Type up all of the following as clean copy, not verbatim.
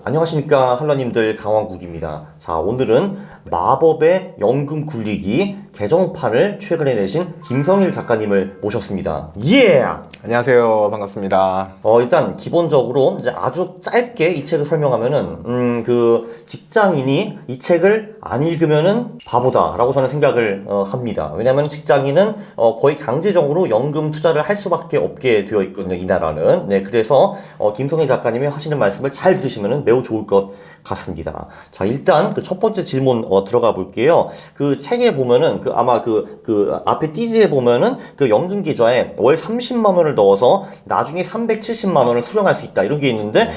안녕하십니까 한라님들, 강왕국입니다. 자, 오늘은 마법의 연금 굴리기 개정판을 최근에 내신 김성일 작가님을 모셨습니다. 안녕하세요. 반갑습니다. 일단 기본적으로 이제 아주 짧게 이 책을 설명하면은 그 직장인이 이 책을 안 읽으면은 바보다라고 저는 생각을 합니다. 왜냐하면 직장인은 거의 강제적으로 연금 투자를 할 수밖에 없게 되어 있거든요, 이 나라는. 네, 그래서 김성일 작가님이 하시는 말씀을 잘 들으시면은 매우 좋을 것 같습니다. 자, 일단 그 첫 번째 질문 들어가 볼게요. 그 책에 보면은 아마 그 앞에 띠지에 보면은 그 연금 계좌에 월 30만 원을 넣어서 나중에 370만 원을 수령할 수 있다, 이런 게 있는데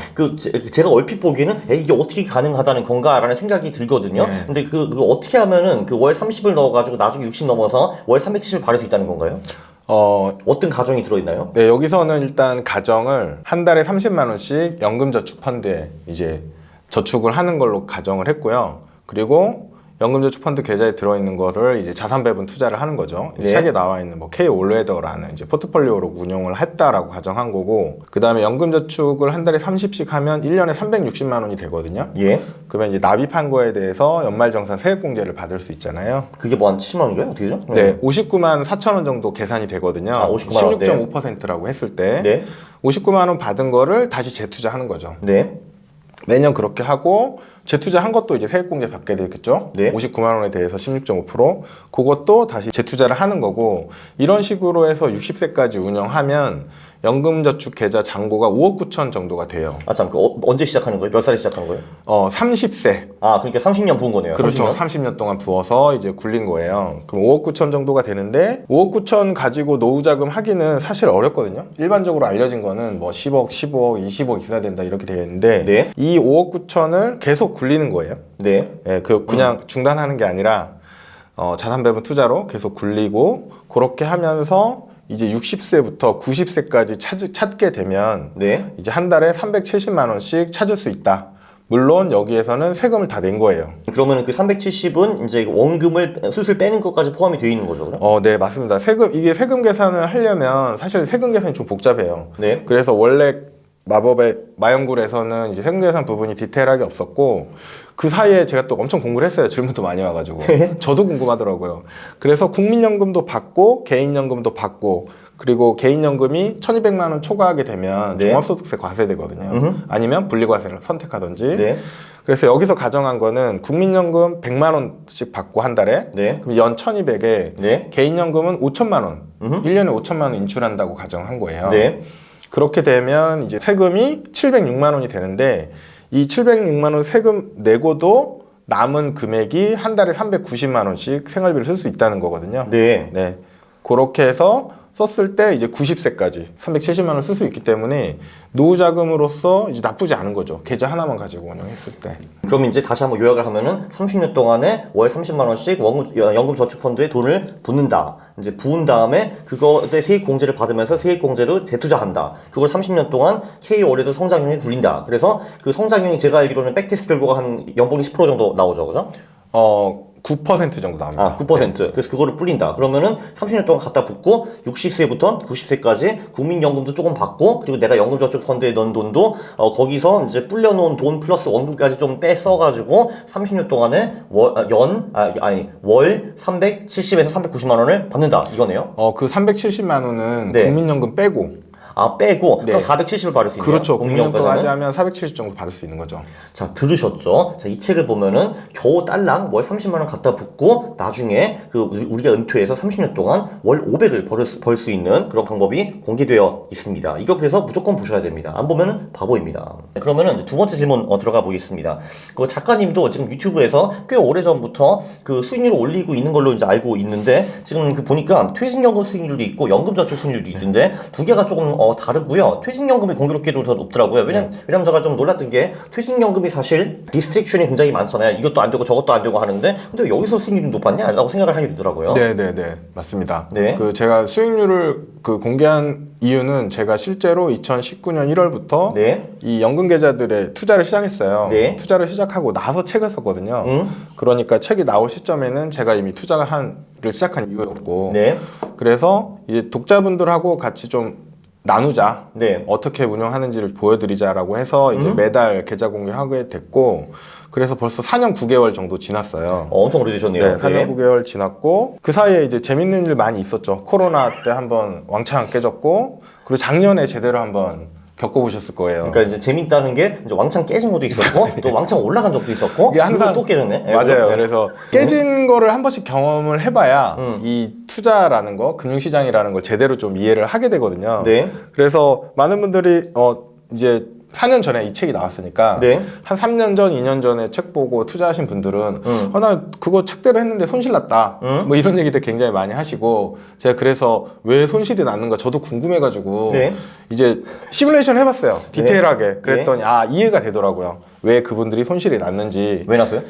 제가 얼핏 보기에는 이게 어떻게 가능하다는 건가라는 생각이 들거든요. 네. 근데 그 어떻게 하면은 그 월 30을 넣어가지고 나중에 60 넘어서 월 370을 받을 수 있다는 건가요? 어떤 가정이 들어있나요? 네, 여기서는 일단 가정을 한 달에 30만 원씩 연금저축 펀드에 이제 저축을 하는 걸로 가정을 했고요. 그리고 연금저축펀드 계좌에 들어있는 거를 이제 자산배분 투자를 하는 거죠. 네. 책에 나와 있는 K 올웨더라는 이제 포트폴리오로 운용을 했다라고 가정한 거고, 그 다음에 연금저축을 한 달에 30씩 하면 1년에 360만 원이 되거든요. 예. 그러면 이제 납입한 거에 대해서 연말정산 세액공제를 받을 수 있잖아요. 그게 뭐 한 7만 원인가요? 어떻게 되죠? 네, 59만 4천 원 정도 계산이 되거든요. 아, 59만 원. 16.5%라고 했을 때 네. 59만 원 받은 거를 다시 재투자하는 거죠. 네. 매년 그렇게 하고 재투자한 것도 이제 세액공제 받게 되겠죠. 네. 59만 원에 대해서 16.5%, 그것도 다시 재투자를 하는 거고, 이런 식으로 해서 60세까지 운영하면 연금저축 계좌 잔고가 5억 9천 정도가 돼요. 아, 참, 언제 시작하는 거예요? 몇 살에 시작한 거예요? 30세. 아, 그러니까 30년 부은 거네요. 그렇죠. 30년? 30년 동안 부어서 이제 굴린 거예요. 그럼 5억 9천 정도가 되는데, 5억 9천 가지고 노후자금 하기는 사실 어렵거든요. 일반적으로 알려진 거는 뭐 10억, 15억, 20억 있어야 된다, 이렇게 되어 있는데, 네. 이 5억 9천을 계속 굴리는 거예요. 네. 예, 그냥 중단하는 게 아니라 자산배분 투자로 계속 굴리고, 그렇게 하면서 이제 60세부터 90세까지 찾게 되면 네. 이제 한 달에 370만 원씩 찾을 수 있다. 물론 여기에서는 세금을 다 낸 거예요. 그러면은 그 370은 이제 원금을 슬슬 빼는 것까지 포함이 되어 있는 거죠, 그죠? 네, 맞습니다. 이게 세금 계산을 하려면 사실 세금 계산이 좀 복잡해요. 네. 그래서 원래 마법의 마연굴에서는 이제 세금 계산 부분이 디테일하게 없었고, 그 사이에 제가 또 엄청 공부를 했어요. 질문도 많이 와가지고. 저도 궁금하더라고요. 그래서 국민연금도 받고 개인연금도 받고, 그리고 개인연금이 1200만 원 초과하게 되면 네. 종합소득세 과세되거든요. 아니면 분리과세를 선택하든지. 네. 그래서 여기서 가정한 거는 국민연금 100만 원씩 받고 한 달에, 네. 그럼 연 1200에 네. 개인연금은 5천만 원, 1년에 5천만 원 인출한다고 가정한 거예요. 네. 그렇게 되면 이제 세금이 706만 원이 되는데, 이 706만 원 세금 내고도 남은 금액이 한 달에 390만 원씩 생활비를 쓸 수 있다는 거거든요. 네. 네. 그렇게 해서 썼을 때 이제 90세까지 370만 원 쓸 수 있기 때문에 노후자금으로서 이제 나쁘지 않은 거죠. 계좌 하나만 가지고 운영했을 때. 그럼 이제 다시 한번 요약을 하면은 30년 동안에 월 30만 원씩 연금저축펀드에 돈을 붓는다. 이제 부은 다음에 그거에 세액공제를 받으면서 세액공제로 재투자한다. 그걸 30년 동안 K-월에도 성장형이 굴린다. 그래서 그 성장형이 제가 알기로는 백테스트 결과가 한 연봉이 10% 정도 나오죠, 그죠? 9% 정도 나옵니다. 아, 9%. 그래서 그거를 불린다. 그러면은 30년 동안 갖다 붓고 60세부터 90세까지 국민연금도 조금 받고, 그리고 내가 연금저축펀드에 넣은 돈도 거기서 이제 불려놓은 돈 플러스 원금까지 좀 빼써가지고 30년 동안에 월 370에서 390만 원을 받는다, 이거네요. 그 370만 원은 네. 국민연금 빼고. 아, 빼고 네. 그럼 470을 받을 수 있네요. 그렇죠. 국민연금까지 국민연금까지는. 하면 470 정도 받을 수 있는 거죠. 자, 들으셨죠? 자, 이 책을 보면은 겨우 딸랑 월 30만 원 갖다 붓고 나중에 우리가 은퇴해서 30년 동안 월 500을 벌 수 있는 그런 방법이 공개되어 있습니다. 이거 그래서 무조건 보셔야 됩니다. 안 보면은 바보입니다. 그러면은 이제 두 번째 질문 들어가 보겠습니다. 그 작가님도 지금 유튜브에서 꽤 오래전부터 그 수익률을 올리고 있는 걸로 이제 알고 있는데, 지금 보니까 퇴직연금 수익률도 있고 연금저축 수익률도 있던데 두 개가 조금 다르고요. 퇴직연금이 공교롭게도 더 높더라고요. 왜냐면 제가 좀 놀랐던 게, 퇴직연금이 사실 리스트릭션이 굉장히 많잖아요. 이것도 안 되고 저것도 안 되고 하는데, 근데 왜 여기서 수익률이 높았냐? 라고 생각을 하게 되더라고요. 네네네, 맞습니다. 네. 제가 수익률을 공개한 이유는 제가 실제로 2019년 1월부터 네. 이 연금 계좌들의 투자를 시작했어요. 네. 투자를 시작하고 나서 책을 썼거든요. 그러니까 책이 나올 시점에는 제가 이미 투자를 시작한 이유였고, 네. 그래서 이제 독자분들하고 같이 좀 나누자. 네. 어떻게 운영하는지를 보여드리자라고 해서 이제 매달 계좌 공개하게 됐고, 그래서 벌써 4년 9개월 정도 지났어요. 엄청 오래되셨네요. 네, 4년 9개월 지났고, 그 사이에 이제 재밌는 일 많이 있었죠. 코로나 때 한번 왕창 깨졌고, 그리고 작년에 제대로 한번 겪어보셨을 거예요. 그러니까 이제 재밌다는 게 이제 왕창 깨진 것도 있었고 또 왕창 올라간 적도 있었고 이게 항상 또 깨졌네. 맞아요. 네. 그래서 깨진 거를 한 번씩 경험을 해봐야 이 투자라는 거, 금융시장이라는 걸 제대로 좀 이해를 하게 되거든요. 네. 그래서 많은 분들이 이제 4년 전에 이 책이 나왔으니까 네. 한 3년 전, 2년 전에 책 보고 투자하신 분들은 나 그거 책대로 했는데 손실 났다. 뭐 이런 얘기들 굉장히 많이 하시고 제가 그래서 왜 손실이 났는가 저도 궁금해가지고 네. 이제 시뮬레이션 해봤어요. 디테일하게. 네. 그랬더니 이해가 되더라고요. 왜 그분들이 손실이 났는지. 왜 났어요?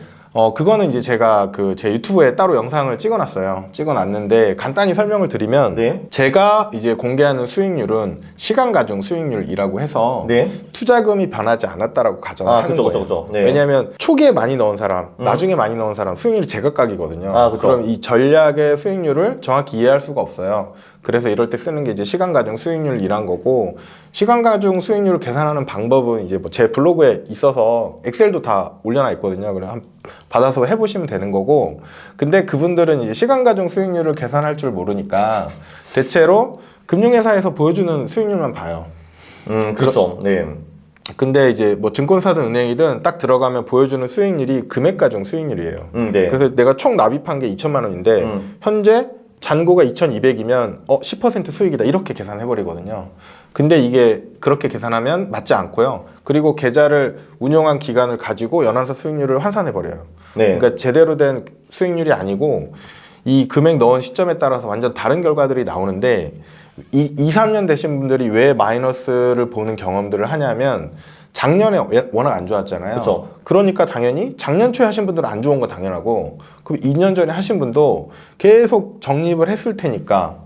그거는 이제 제가 제 유튜브에 따로 영상을 찍어놨어요. 찍어놨는데 간단히 설명을 드리면 네. 제가 이제 공개하는 수익률은 시간 가중 수익률이라고 해서 네. 투자금이 변하지 않았다라고 가정을 하는 그쵸, 거예요. 그쵸. 네. 왜냐하면 초기에 많이 넣은 사람, 나중에 많이 넣은 사람 수익률이 제각각이거든요. 그쵸. 그럼 이 전략의 수익률을 정확히 이해할 수가 없어요. 그래서 이럴 때 쓰는 게 이제 시간 가중 수익률이란 거고, 시간 가중 수익률을 계산하는 방법은 이제 뭐 제 블로그에 있어서 엑셀도 다 올려놔 있거든요. 그래 받아서 해보시면 되는 거고, 근데 그분들은 이제 시간 가중 수익률을 계산할 줄 모르니까 대체로 금융회사에서 보여주는 수익률만 봐요. 그렇죠. 네. 근데 이제 뭐 증권사든 은행이든 딱 들어가면 보여주는 수익률이 금액 가중 수익률이에요. 네. 그래서 내가 총 납입한 게 2천만 원인데 현재 잔고가 2,200이면 10% 수익이다 이렇게 계산해버리거든요. 근데 이게 그렇게 계산하면 맞지 않고요. 그리고 계좌를 운용한 기간을 가지고 연환사 수익률을 환산해버려요. 네. 그러니까 제대로 된 수익률이 아니고 이 금액 넣은 시점에 따라서 완전 다른 결과들이 나오는데 2, 3년 되신 분들이 왜 마이너스를 보는 경험들을 하냐면 작년에 워낙 안 좋았잖아요. 그쵸. 그러니까 당연히 작년 초에 하신 분들은 안 좋은 거 당연하고, 그럼 2년 전에 하신 분도 계속 적립을 했을 테니까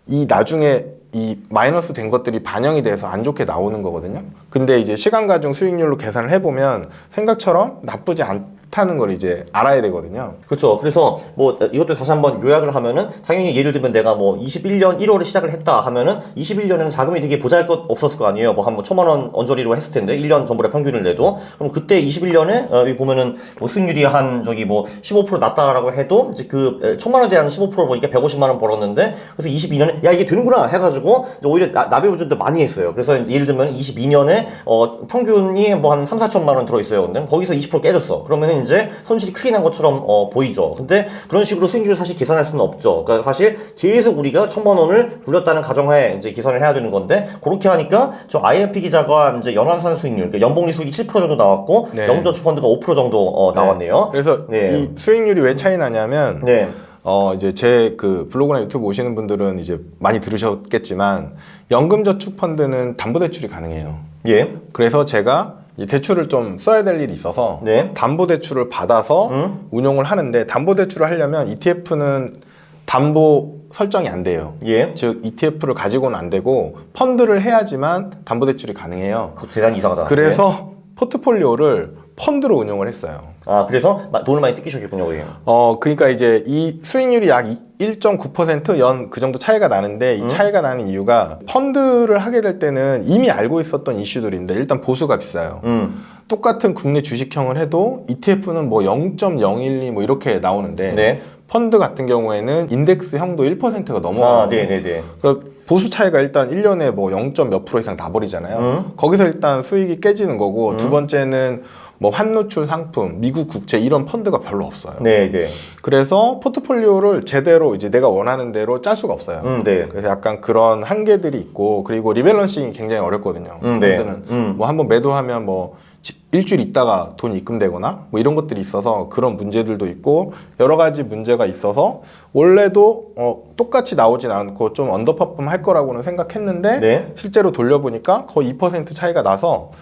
이 나중에 이 마이너스 된 것들이 반영이 돼서 안 좋게 나오는 거거든요. 근데 이제 시간 가중 수익률로 계산을 해보면 생각처럼 나쁘지 않다는 걸 이제 알아야 되거든요. 그렇죠. 그래서 뭐 이것도 다시 한번 요약을 하면은 당연히 예를 들면 내가 뭐 21년 1월에 시작을 했다 하면은 21년에는 자금이 되게 보잘것 없었을 거 아니에요. 뭐 한 뭐 1,000만 원 언저리로 했을 텐데 1년 전보다 평균을 내도 그럼 그때 21년에 여기 보면은 뭐 수익률이 한 저기 뭐 15% 낮다라고 해도 이제 그 1,000만 원에 대한 15% 보니까 150만 원 벌었는데 그래서 22년에 야 이게 되는구나 해가지고 이제 오히려 납입을 좀 더 많이 했어요. 그래서 이제 예를 들면 22년에 평균이 뭐 한 3, 4천만 원 들어있어요. 근데 거기서 20% 깨졌어. 그러면은 이제 손실이 크게 난 것처럼 보이죠. 근데 그런 식으로 수익률을 사실 계산할 수는 없죠. 그러니까 사실 계속 우리가 1,000만 원을 굴렸다는 가정하에 이제 계산을 해야 되는 건데 그렇게 하니까 저 IRP 기자가 이제 연환산 수익률, 그러니까 연복리 수익이 7% 정도 나왔고 네. 영저축 펀드가 5% 정도 나왔네요. 그래서 네. 이 수익률이 왜 차이 나냐면 네. 이제 제 그 블로그나 유튜브 오시는 분들은 이제 많이 들으셨겠지만 연금저축 펀드는 담보대출이 가능해요. 예. 그래서 제가 이 대출을 좀 써야 될 일이 있어서 네. 담보대출을 받아서 운용을 하는데, 담보대출을 하려면 ETF는 담보 설정이 안 돼요. 예. 즉 ETF를 가지고는 안 되고 펀드를 해야지만 담보대출이 가능해요. 그거 대단히 이상하다. 그래서 포트폴리오를 펀드로 운용을 했어요. 그래서 돈을 많이 뜯기셨겠군요, 거기. 그러니까 이제 이 수익률이 약 1.9% 연 그 정도 차이가 나는데, 이 차이가 나는 이유가 펀드를 하게 될 때는 이미 알고 있었던 이슈들인데 일단 보수가 비싸요. 똑같은 국내 주식형을 해도 ETF는 뭐 0.012 뭐 이렇게 나오는데 네. 펀드 같은 경우에는 인덱스형도 1%가 넘어가요. 네네네. 그러니까 보수 차이가 일단 1년에 뭐 0. 몇 프로 이상 나버리잖아요. 거기서 일단 수익이 깨지는 거고, 두 번째는 뭐 환노출 상품, 미국 국채 이런 펀드가 별로 없어요. 네네. 그래서 포트폴리오를 제대로 이제 내가 원하는 대로 짤 수가 없어요. 네. 그래서 약간 그런 한계들이 있고, 그리고 리밸런싱이 굉장히 어렵거든요. 네. 펀드는 뭐 한번 매도하면 뭐 일주일 있다가 돈이 입금되거나 뭐 이런 것들이 있어서 그런 문제들도 있고, 여러 가지 문제가 있어서 원래도 똑같이 나오진 않고 좀 언더퍼폼 할 거라고는 생각했는데 네. 실제로 돌려보니까 거의 2% 차이가 나서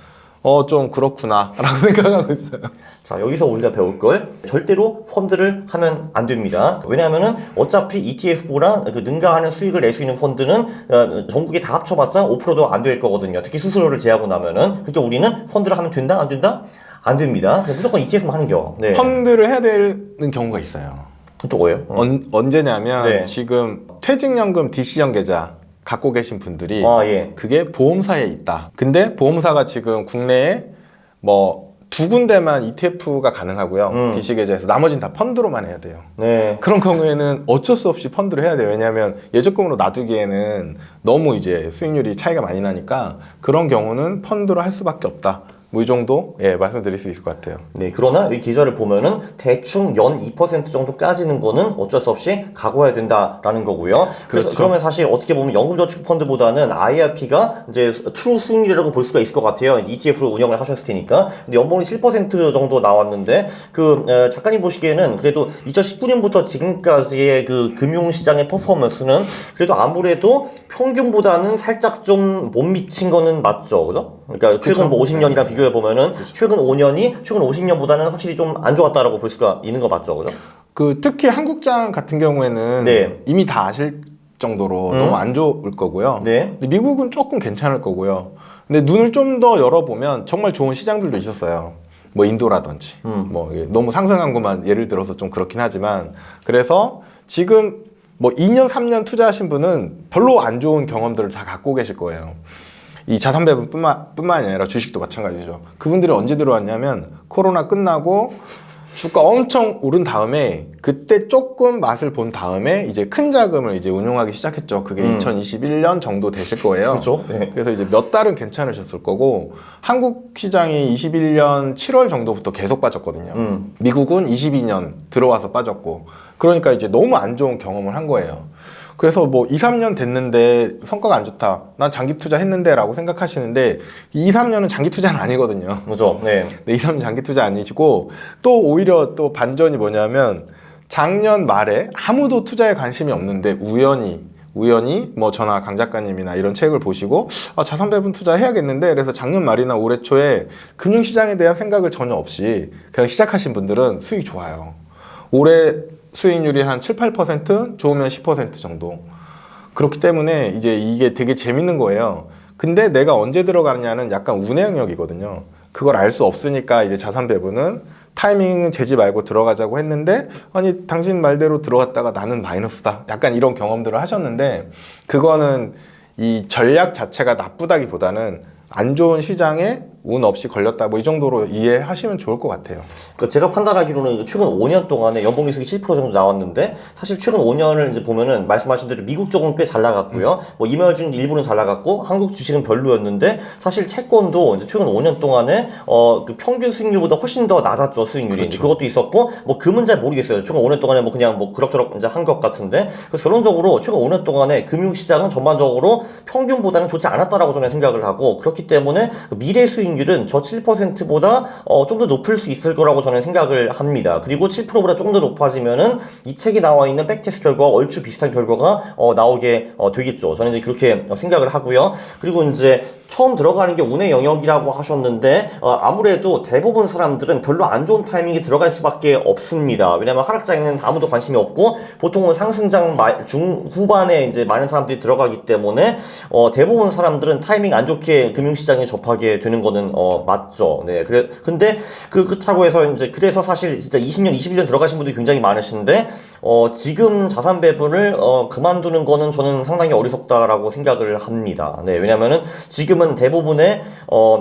좀 그렇구나 라고 생각하고 있어요. 자, 여기서 우리가 배울 걸 절대로 펀드를 하면 안 됩니다. 왜냐하면은 어차피 ETF보다 그 능가하는 수익을 낼 수 있는 펀드는 전국에 다 합쳐봤자 5%도 안 될 거거든요. 특히 수수료를 제하고 나면은. 그러니까 우리는 펀드를 하면 된다? 안 된다? 안 됩니다. 무조건 ETF만 하는 겨. 네. 펀드를 해야 되는 경우가 있어요. 또 뭐예요? 언제냐면 네. 지금 퇴직연금 DC형 계좌가 갖고 계신 분들이 아, 예. 그게 보험사에 있다. 근데 보험사가 지금 국내에 뭐 두 군데만 ETF가 가능하고요. DC계좌에서 나머지는 다 펀드로만 해야 돼요. 네. 그런 경우에는 어쩔 수 없이 펀드를 해야 돼요. 왜냐하면 예적금으로 놔두기에는 너무 이제 수익률이 차이가 많이 나니까 그런 경우는 펀드로 할 수밖에 없다. 뭐 이 정도 예 말씀드릴 수 있을 것 같아요. 네, 그러나 이 계좌를 보면은 대충 연 2% 정도 까지는 거는 어쩔 수 없이 각오해야 된다라는 거고요. 그래서 그렇죠. 그러면 사실 어떻게 보면 연금저축펀드보다는 IRP가 이제 트루 수익률이라고 볼 수가 있을 것 같아요. ETF로 운영을 하셨을 테니까. 근데 연봉이 7% 정도 나왔는데 작가님 보시기에는 그래도 2019년부터 지금까지의 그 금융시장의 퍼포먼스는 그래도 아무래도 평균보다는 살짝 좀 못 미친 거는 맞죠, 그죠? 그러니까 최근 뭐 50년이랑 비교해 보면은 최근 5년이 최근 50년보다는 확실히 좀 안 좋았다라고 볼 수가 있는 거 맞죠, 그죠? 그 특히 한국장 같은 경우에는 네. 이미 다 아실 정도로 너무 안 좋을 거고요. 네. 근데 미국은 조금 괜찮을 거고요. 근데 눈을 좀 더 열어보면 정말 좋은 시장들도 있었어요. 뭐 인도라든지 뭐 이게 너무 상승한 것만 예를 들어서 좀 그렇긴 하지만 그래서 지금 뭐 2년 3년 투자하신 분은 별로 안 좋은 경험들을 다 갖고 계실 거예요. 이 자산 배분뿐만이 아니라 주식도 마찬가지죠. 그분들이 언제 들어왔냐면 코로나 끝나고 주가 엄청 오른 다음에 그때 조금 맛을 본 다음에 이제 큰 자금을 이제 운용하기 시작했죠. 그게 2021년 정도 되실 거예요. 그렇죠. 네. 그래서 이제 몇 달은 괜찮으셨을 거고 한국 시장이 21년 7월 정도부터 계속 빠졌거든요. 미국은 22년 들어와서 빠졌고 그러니까 이제 너무 안 좋은 경험을 한 거예요. 그래서 뭐 2, 3년 됐는데 성과가 안 좋다. 난 장기 투자 했는데 라고 생각하시는데 2, 3년은 장기 투자는 아니거든요. 그죠. 네. 네, 2, 3년 장기 투자 아니시고 또 오히려 또 반전이 뭐냐면 작년 말에 아무도 투자에 관심이 없는데 우연히 뭐 저나 강 작가님이나 이런 책을 보시고 자산 배분 투자 해야겠는데 그래서 작년 말이나 올해 초에 금융시장에 대한 생각을 전혀 없이 그냥 시작하신 분들은 수익이 좋아요. 올해 수익률이 한 7, 8% 좋으면 10% 정도. 그렇기 때문에 이제 이게 되게 재밌는 거예요. 근데 내가 언제 들어가느냐는 약간 운의 영역이거든요. 그걸 알 수 없으니까 이제 자산 배분은 타이밍은 재지 말고 들어가자고 했는데 아니 당신 말대로 들어갔다가 나는 마이너스다. 약간 이런 경험들을 하셨는데 그거는 이 전략 자체가 나쁘다기보다는 안 좋은 시장에 운 없이 걸렸다 뭐 이 정도로 이해하시면 좋을 것 같아요. 그 제가 판단하기로는 최근 5년 동안에 연봉 이익이 7% 정도 나왔는데 사실 최근 5년을 이제 보면은 말씀하신 대로 미국 쪽은 꽤 잘 나갔고요. 뭐 이merging 일부는 잘 나갔고 한국 주식은 별로였는데 사실 채권도 이제 최근 5년 동안에 그 평균 수익률보다 훨씬 더 낮았죠, 수익률이. 그렇죠. 그것도 있었고 뭐 금은 잘 모르겠어요. 최근 5년 동안에 뭐 그냥 뭐 그럭저럭 이제 한 것 같은데 그래서 결론적으로 최근 5년 동안에 금융 시장은 전반적으로 평균보다는 좋지 않았다라고 저는 생각을 하고 그렇기 때문에 미래 수익률은 저 7%보다 좀 더 높을 수 있을 거라고 저는 생각을 합니다. 그리고 7%보다 조금 더 높아지면은 이 책에 나와 있는 백테스트 결과와 얼추 비슷한 결과가 나오게 되겠죠. 저는 이제 그렇게 생각을 하고요. 그리고 이제 처음 들어가는 게 운의 영역이라고 하셨는데 아무래도 대부분 사람들은 별로 안 좋은 타이밍에 들어갈 수밖에 없습니다. 왜냐면 하락장에는 아무도 관심이 없고 보통은 상승장 중후반에 이제 많은 사람들이 들어가기 때문에 대부분 사람들은 타이밍 안 좋게 금융시장에 접하게 되는 거는 맞죠. 네. 근데 그렇다고 해서 이제 그래서 사실 진짜 20년, 21년 들어가신 분들이 굉장히 많으신데 지금 자산 배분을 그만두는 거는 저는 상당히 어리석다라고 생각을 합니다. 네. 왜냐면은 지금은 대부분의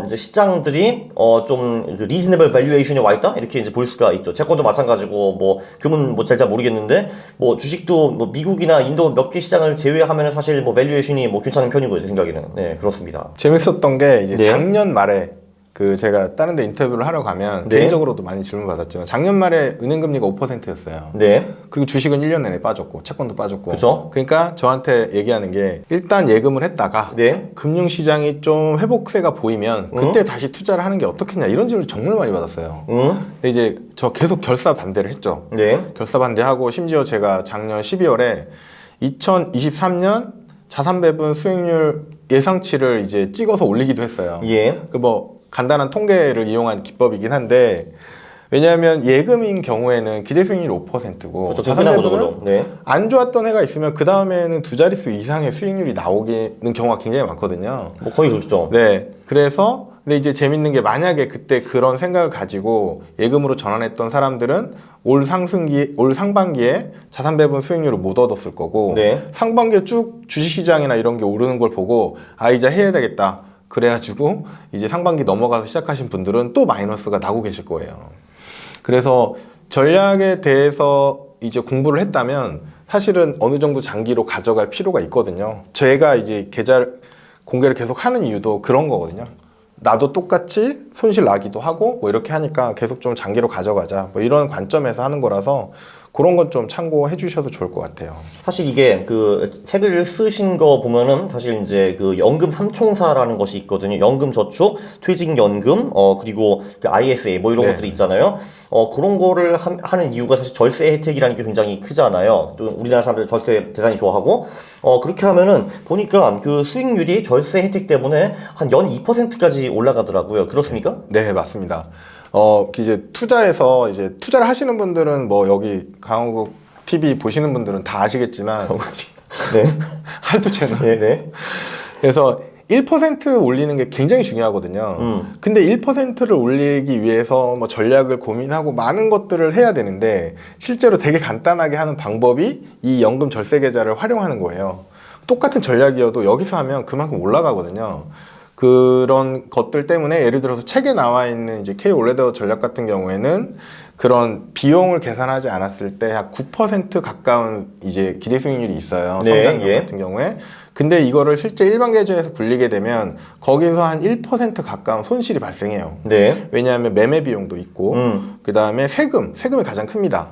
이제 시장들이 좀 리즈너블 밸류에이션에 와 있다 이렇게 이제 볼 수가 있죠. 채권도 마찬가지고 뭐 금은 뭐 잘 모르겠는데 뭐 주식도 뭐 미국이나 인도 몇 개 시장을 제외하면은 사실 뭐 밸류에이션이 뭐 괜찮은 편이고요, 제 생각에는. 네, 그렇습니다. 재밌었던 게 이제 네. 작년 말에 그 제가 다른 데 인터뷰를 하러 가면 네. 개인적으로도 많이 질문 받았지만 작년 말에 은행금리가 5%였어요. 네. 그리고 주식은 1년 내내 빠졌고 채권도 빠졌고. 그쵸. 그러니까 저한테 얘기하는 게 일단 예금을 했다가 네. 금융시장이 좀 회복세가 보이면 그때 다시 투자를 하는 게 어떻겠냐 이런 질문을 정말 많이 받았어요. 근데 이제 저 계속 결사 반대를 했죠. 네. 결사 반대하고 심지어 제가 작년 12월에 2023년 자산 배분 수익률 예상치를 이제 찍어서 올리기도 했어요. 예. 그 뭐 간단한 통계를 이용한 기법이긴 한데 왜냐하면 예금인 경우에는 기대 수익률이 5%고 그렇죠. 자산 거죠, 그죠. 네. 안 좋았던 해가 있으면 그 다음에는 두 자릿수 이상의 수익률이 나오는 경우가 굉장히 많거든요. 뭐 거의 그렇죠. 네, 그래서 근데 이제 재밌는 게 만약에 그때 그런 생각을 가지고 예금으로 전환했던 사람들은 올 상반기에 자산 배분 수익률을 못 얻었을 거고 네. 상반기에 쭉 주식시장이나 이런 게 오르는 걸 보고 아 이제 해야 되겠다. 그래가지고 이제 상반기 넘어가서 시작하신 분들은 또 마이너스가 나고 계실 거예요. 그래서 전략에 대해서 이제 공부를 했다면 사실은 어느 정도 장기로 가져갈 필요가 있거든요. 제가 이제 계좌 공개를 계속 하는 이유도 그런 거거든요. 나도 똑같이 손실 나기도 하고 뭐 이렇게 하니까 계속 좀 장기로 가져가자 뭐 이런 관점에서 하는 거라서 그런 건 좀 참고해 주셔도 좋을 것 같아요. 사실 이게 그 책을 쓰신 거 보면은 사실 이제 그 연금 삼총사라는 것이 있거든요. 연금 저축, 퇴직연금, 그리고 그 ISA 뭐 이런 네. 것들이 있잖아요. 그런 거를 하는 이유가 사실 절세 혜택이라는 게 굉장히 크잖아요. 또 우리나라 사람들 절세 대단히 좋아하고, 그렇게 하면은 보니까 그 수익률이 절세 혜택 때문에 한 연 2%까지 올라가더라고요. 그렇습니까? 네, 맞습니다. 이제 투자해서 이제 투자를 하시는 분들은 뭐 여기 강원국 TV 보시는 분들은 다 아시겠지만 네. 할투 채널. 네네. 그래서 1% 올리는 게 굉장히 중요하거든요. 근데 1%를 올리기 위해서 뭐 전략을 고민하고 많은 것들을 해야 되는데 실제로 되게 간단하게 하는 방법이 이 연금 절세 계좌를 활용하는 거예요. 똑같은 전략이어도 여기서 하면 그만큼 올라가거든요. 그런 것들 때문에 예를 들어서 책에 나와 있는 이제 K 올레더 전략 같은 경우에는 그런 비용을 계산하지 않았을 때 약 9% 가까운 이제 기대 수익률이 있어요. 네, 성장률 예. 같은 경우에. 근데 이거를 실제 일반 계좌에서 굴리게 되면 거기서 한 1% 가까운 손실이 발생해요. 네. 왜냐하면 매매 비용도 있고 그 다음에 세금이 가장 큽니다.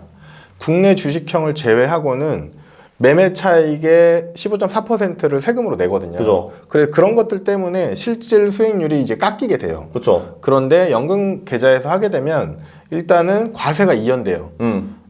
국내 주식형을 제외하고는 매매 차익의 15.4%를 세금으로 내거든요. 그죠. 그래 그런 것들 때문에 실질 수익률이 이제 깎이게 돼요. 그렇죠. 그런데 연금 계좌에서 하게 되면 일단은 과세가 이연돼요.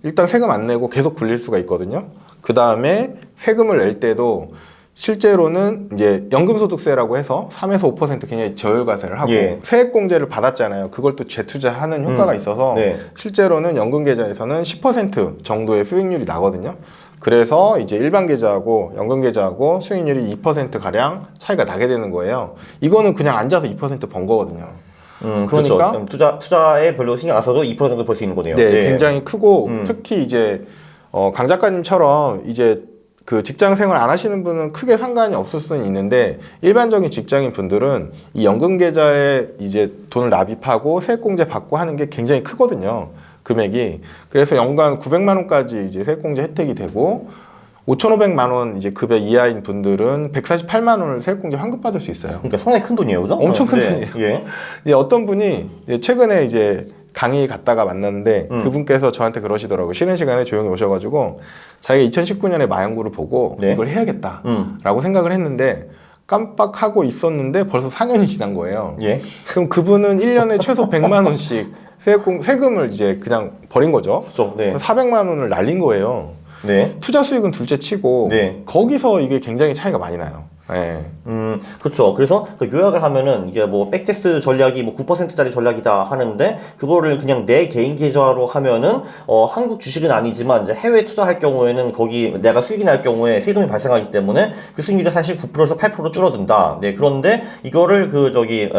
일단 세금 안 내고 계속 굴릴 수가 있거든요. 그 다음에 세금을 낼 때도 실제로는 이제 연금소득세라고 해서 3에서 5% 굉장히 저율과세를 하고 예. 세액공제를 받았잖아요. 그걸 또 재투자하는 효과가 있어서 네. 실제로는 연금계좌에서는 10% 정도의 수익률이 나거든요. 그래서 이제 일반 계좌하고 연금 계좌하고 수익률이 2%가량 차이가 나게 되는 거예요. 이거는 그냥 앉아서 2%번 거거든요. 그러니까 그렇죠. 투자에 별로 신경 안 써도 2% 정도 벌 수 있는 거네요. 네, 굉장히 크고 특히 이제 강 작가님처럼 이제 그 직장 생활 안 하시는 분은 크게 상관이 없을 수는 있는데 일반적인 직장인 분들은 이 연금 계좌에 이제 돈을 납입하고 세액공제 받고 하는 게 굉장히 크거든요. 금액이. 그래서 연간 900만 원까지 이제 세액공제 혜택이 되고 5,500만 원 이제 급여 이하인 분들은 148만 원을 세액공제 환급받을 수 있어요. 그러니까 상당히 큰 돈이에요, 그죠? 엄청 큰 네. 돈이에요. 예. 이제 어떤 분이 이제 최근에 이제 강의 갔다가 만났는데 그분께서 저한테 그러시더라고요. 쉬는 시간에 조용히 오셔가지고 자기가 2019년에 마연구를 보고 네. 이걸 해야겠다라고 생각을 했는데 깜빡하고 있었는데 벌써 4년이 지난 거예요. 예. 그럼 그분은 1년에 최소 100만 원씩 세금을 이제 그냥 버린 거죠. 그렇죠. 네. 400만 원을 날린 거예요. 네. 투자 수익은 둘째 치고 네. 거기서 이게 굉장히 차이가 많이 나요. 네. 그렇죠. 그래서 그 요약을 하면은 이게 뭐 백테스트 전략이 뭐 9%짜리 전략이다 하는데 그거를 그냥 내 개인 계좌로 하면은 한국 주식은 아니지만 이제 해외 투자할 경우에는 거기 내가 수익이 날 경우에 세금이 발생하기 때문에 그 수익률이 사실 9%에서 8% 줄어든다. 네. 그런데 이거를 그 저기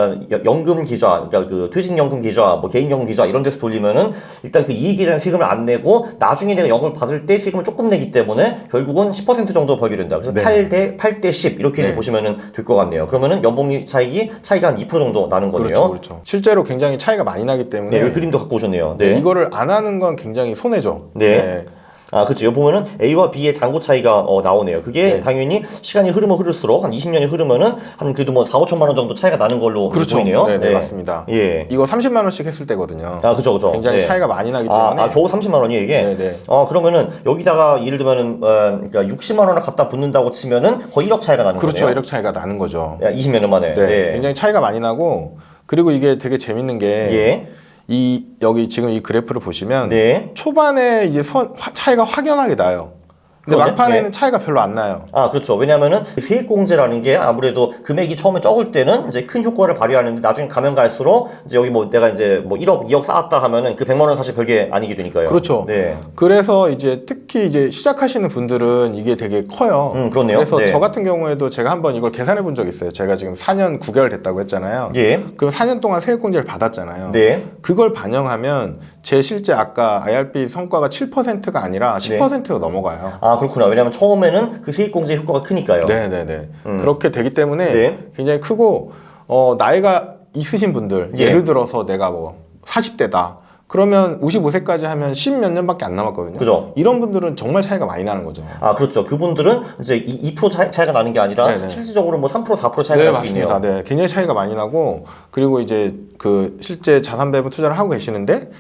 연금 계좌, 그러니까 그 퇴직연금 계좌, 뭐 개인연금 계좌 이런 데서 돌리면은 일단 그 이익에 대한 세금을 안 내고 나중에 내가 연금을 받을 때 세금을 조금 내기 때문에 결국은 10% 정도 벌게 된다. 그래서 네. 8대 10 이렇게 네. 보시면은 될 것 같네요. 그러면은 연봉 차이가 한 2% 정도 나는 거네요. 그렇죠, 그렇죠. 실제로 굉장히 차이가 많이 나기 때문에 네, 여기 그림도 갖고 오셨네요. 네. 이거를 안 하는 건 굉장히 손해죠. 네. 아, 그렇죠. 여기 보면은 A와 B의 잔고 차이가 나오네요. 그게 네. 당연히 시간이 흐르면 흐를수록 한 20년이 흐르면은 한 그래도 뭐 4, 5천만 원 정도 차이가 나는 걸로 그렇죠. 보이네요. 네, 맞습니다. 예. 이거 30만 원씩 했을 때거든요. 아, 그죠. 굉장히 네. 차이가 많이 나기 때문에. 겨우 30만 원이에요, 이게? 네. 그러면은 여기다가 예를 들면은 그러니까 60만 원을 갖다 붙는다고 치면은 거의 1억 차이가 나는 그렇죠. 거네요. 1억 차이가 나는 거죠. 20년 만에. 네. 굉장히 차이가 많이 나고 그리고 이게 되게 재밌는 게 예. 여기 지금 이 그래프를 보시면 네. 초반에 이제 차이가 확연하게 나요. 근데 그러네? 막판에는 예. 차이가 별로 안 나요. 아, 그렇죠. 왜냐면은 세액공제라는 게 아무래도 금액이 처음에 적을 때는 이제 큰 효과를 발휘하는데 나중에 가면 갈수록 이제 여기 뭐 내가 이제 뭐 1억, 2억 쌓았다 하면은 그 100만 원 사실 별게 아니게 되니까요. 그렇죠. 네. 그래서 이제 특히 이제 시작하시는 분들은 이게 되게 커요. 그렇네요. 그래서 네. 저 같은 경우에도 제가 한번 이걸 계산해 본 적이 있어요. 제가 지금 4년 9개월 됐다고 했잖아요. 예. 그럼 4년 동안 세액공제를 받았잖아요. 네. 그걸 반영하면 제 실제 아까 IRP 성과가 7%가 아니라 10%가 넘어가요. 아, 그렇구나. 왜냐면 처음에는 그 세액공제 효과가 크니까요. 네네네. 그렇게 되기 때문에 네. 굉장히 크고, 나이가 있으신 분들, 예. 예를 들어서 내가 뭐 40대다. 그러면 55세까지 하면 10 몇 년밖에 안 남았거든요. 그죠. 이런 분들은 정말 차이가 많이 나는 거죠. 아, 그렇죠. 그분들은 이제 2% 차이가 나는 게 아니라 네네. 실질적으로 뭐 3%, 4% 차이가 네, 날 수 있네요. 맞습니다. 네, 굉장히 차이가 많이 나고, 그리고 이제 그 실제 자산 배분 투자를 하고 계시는데,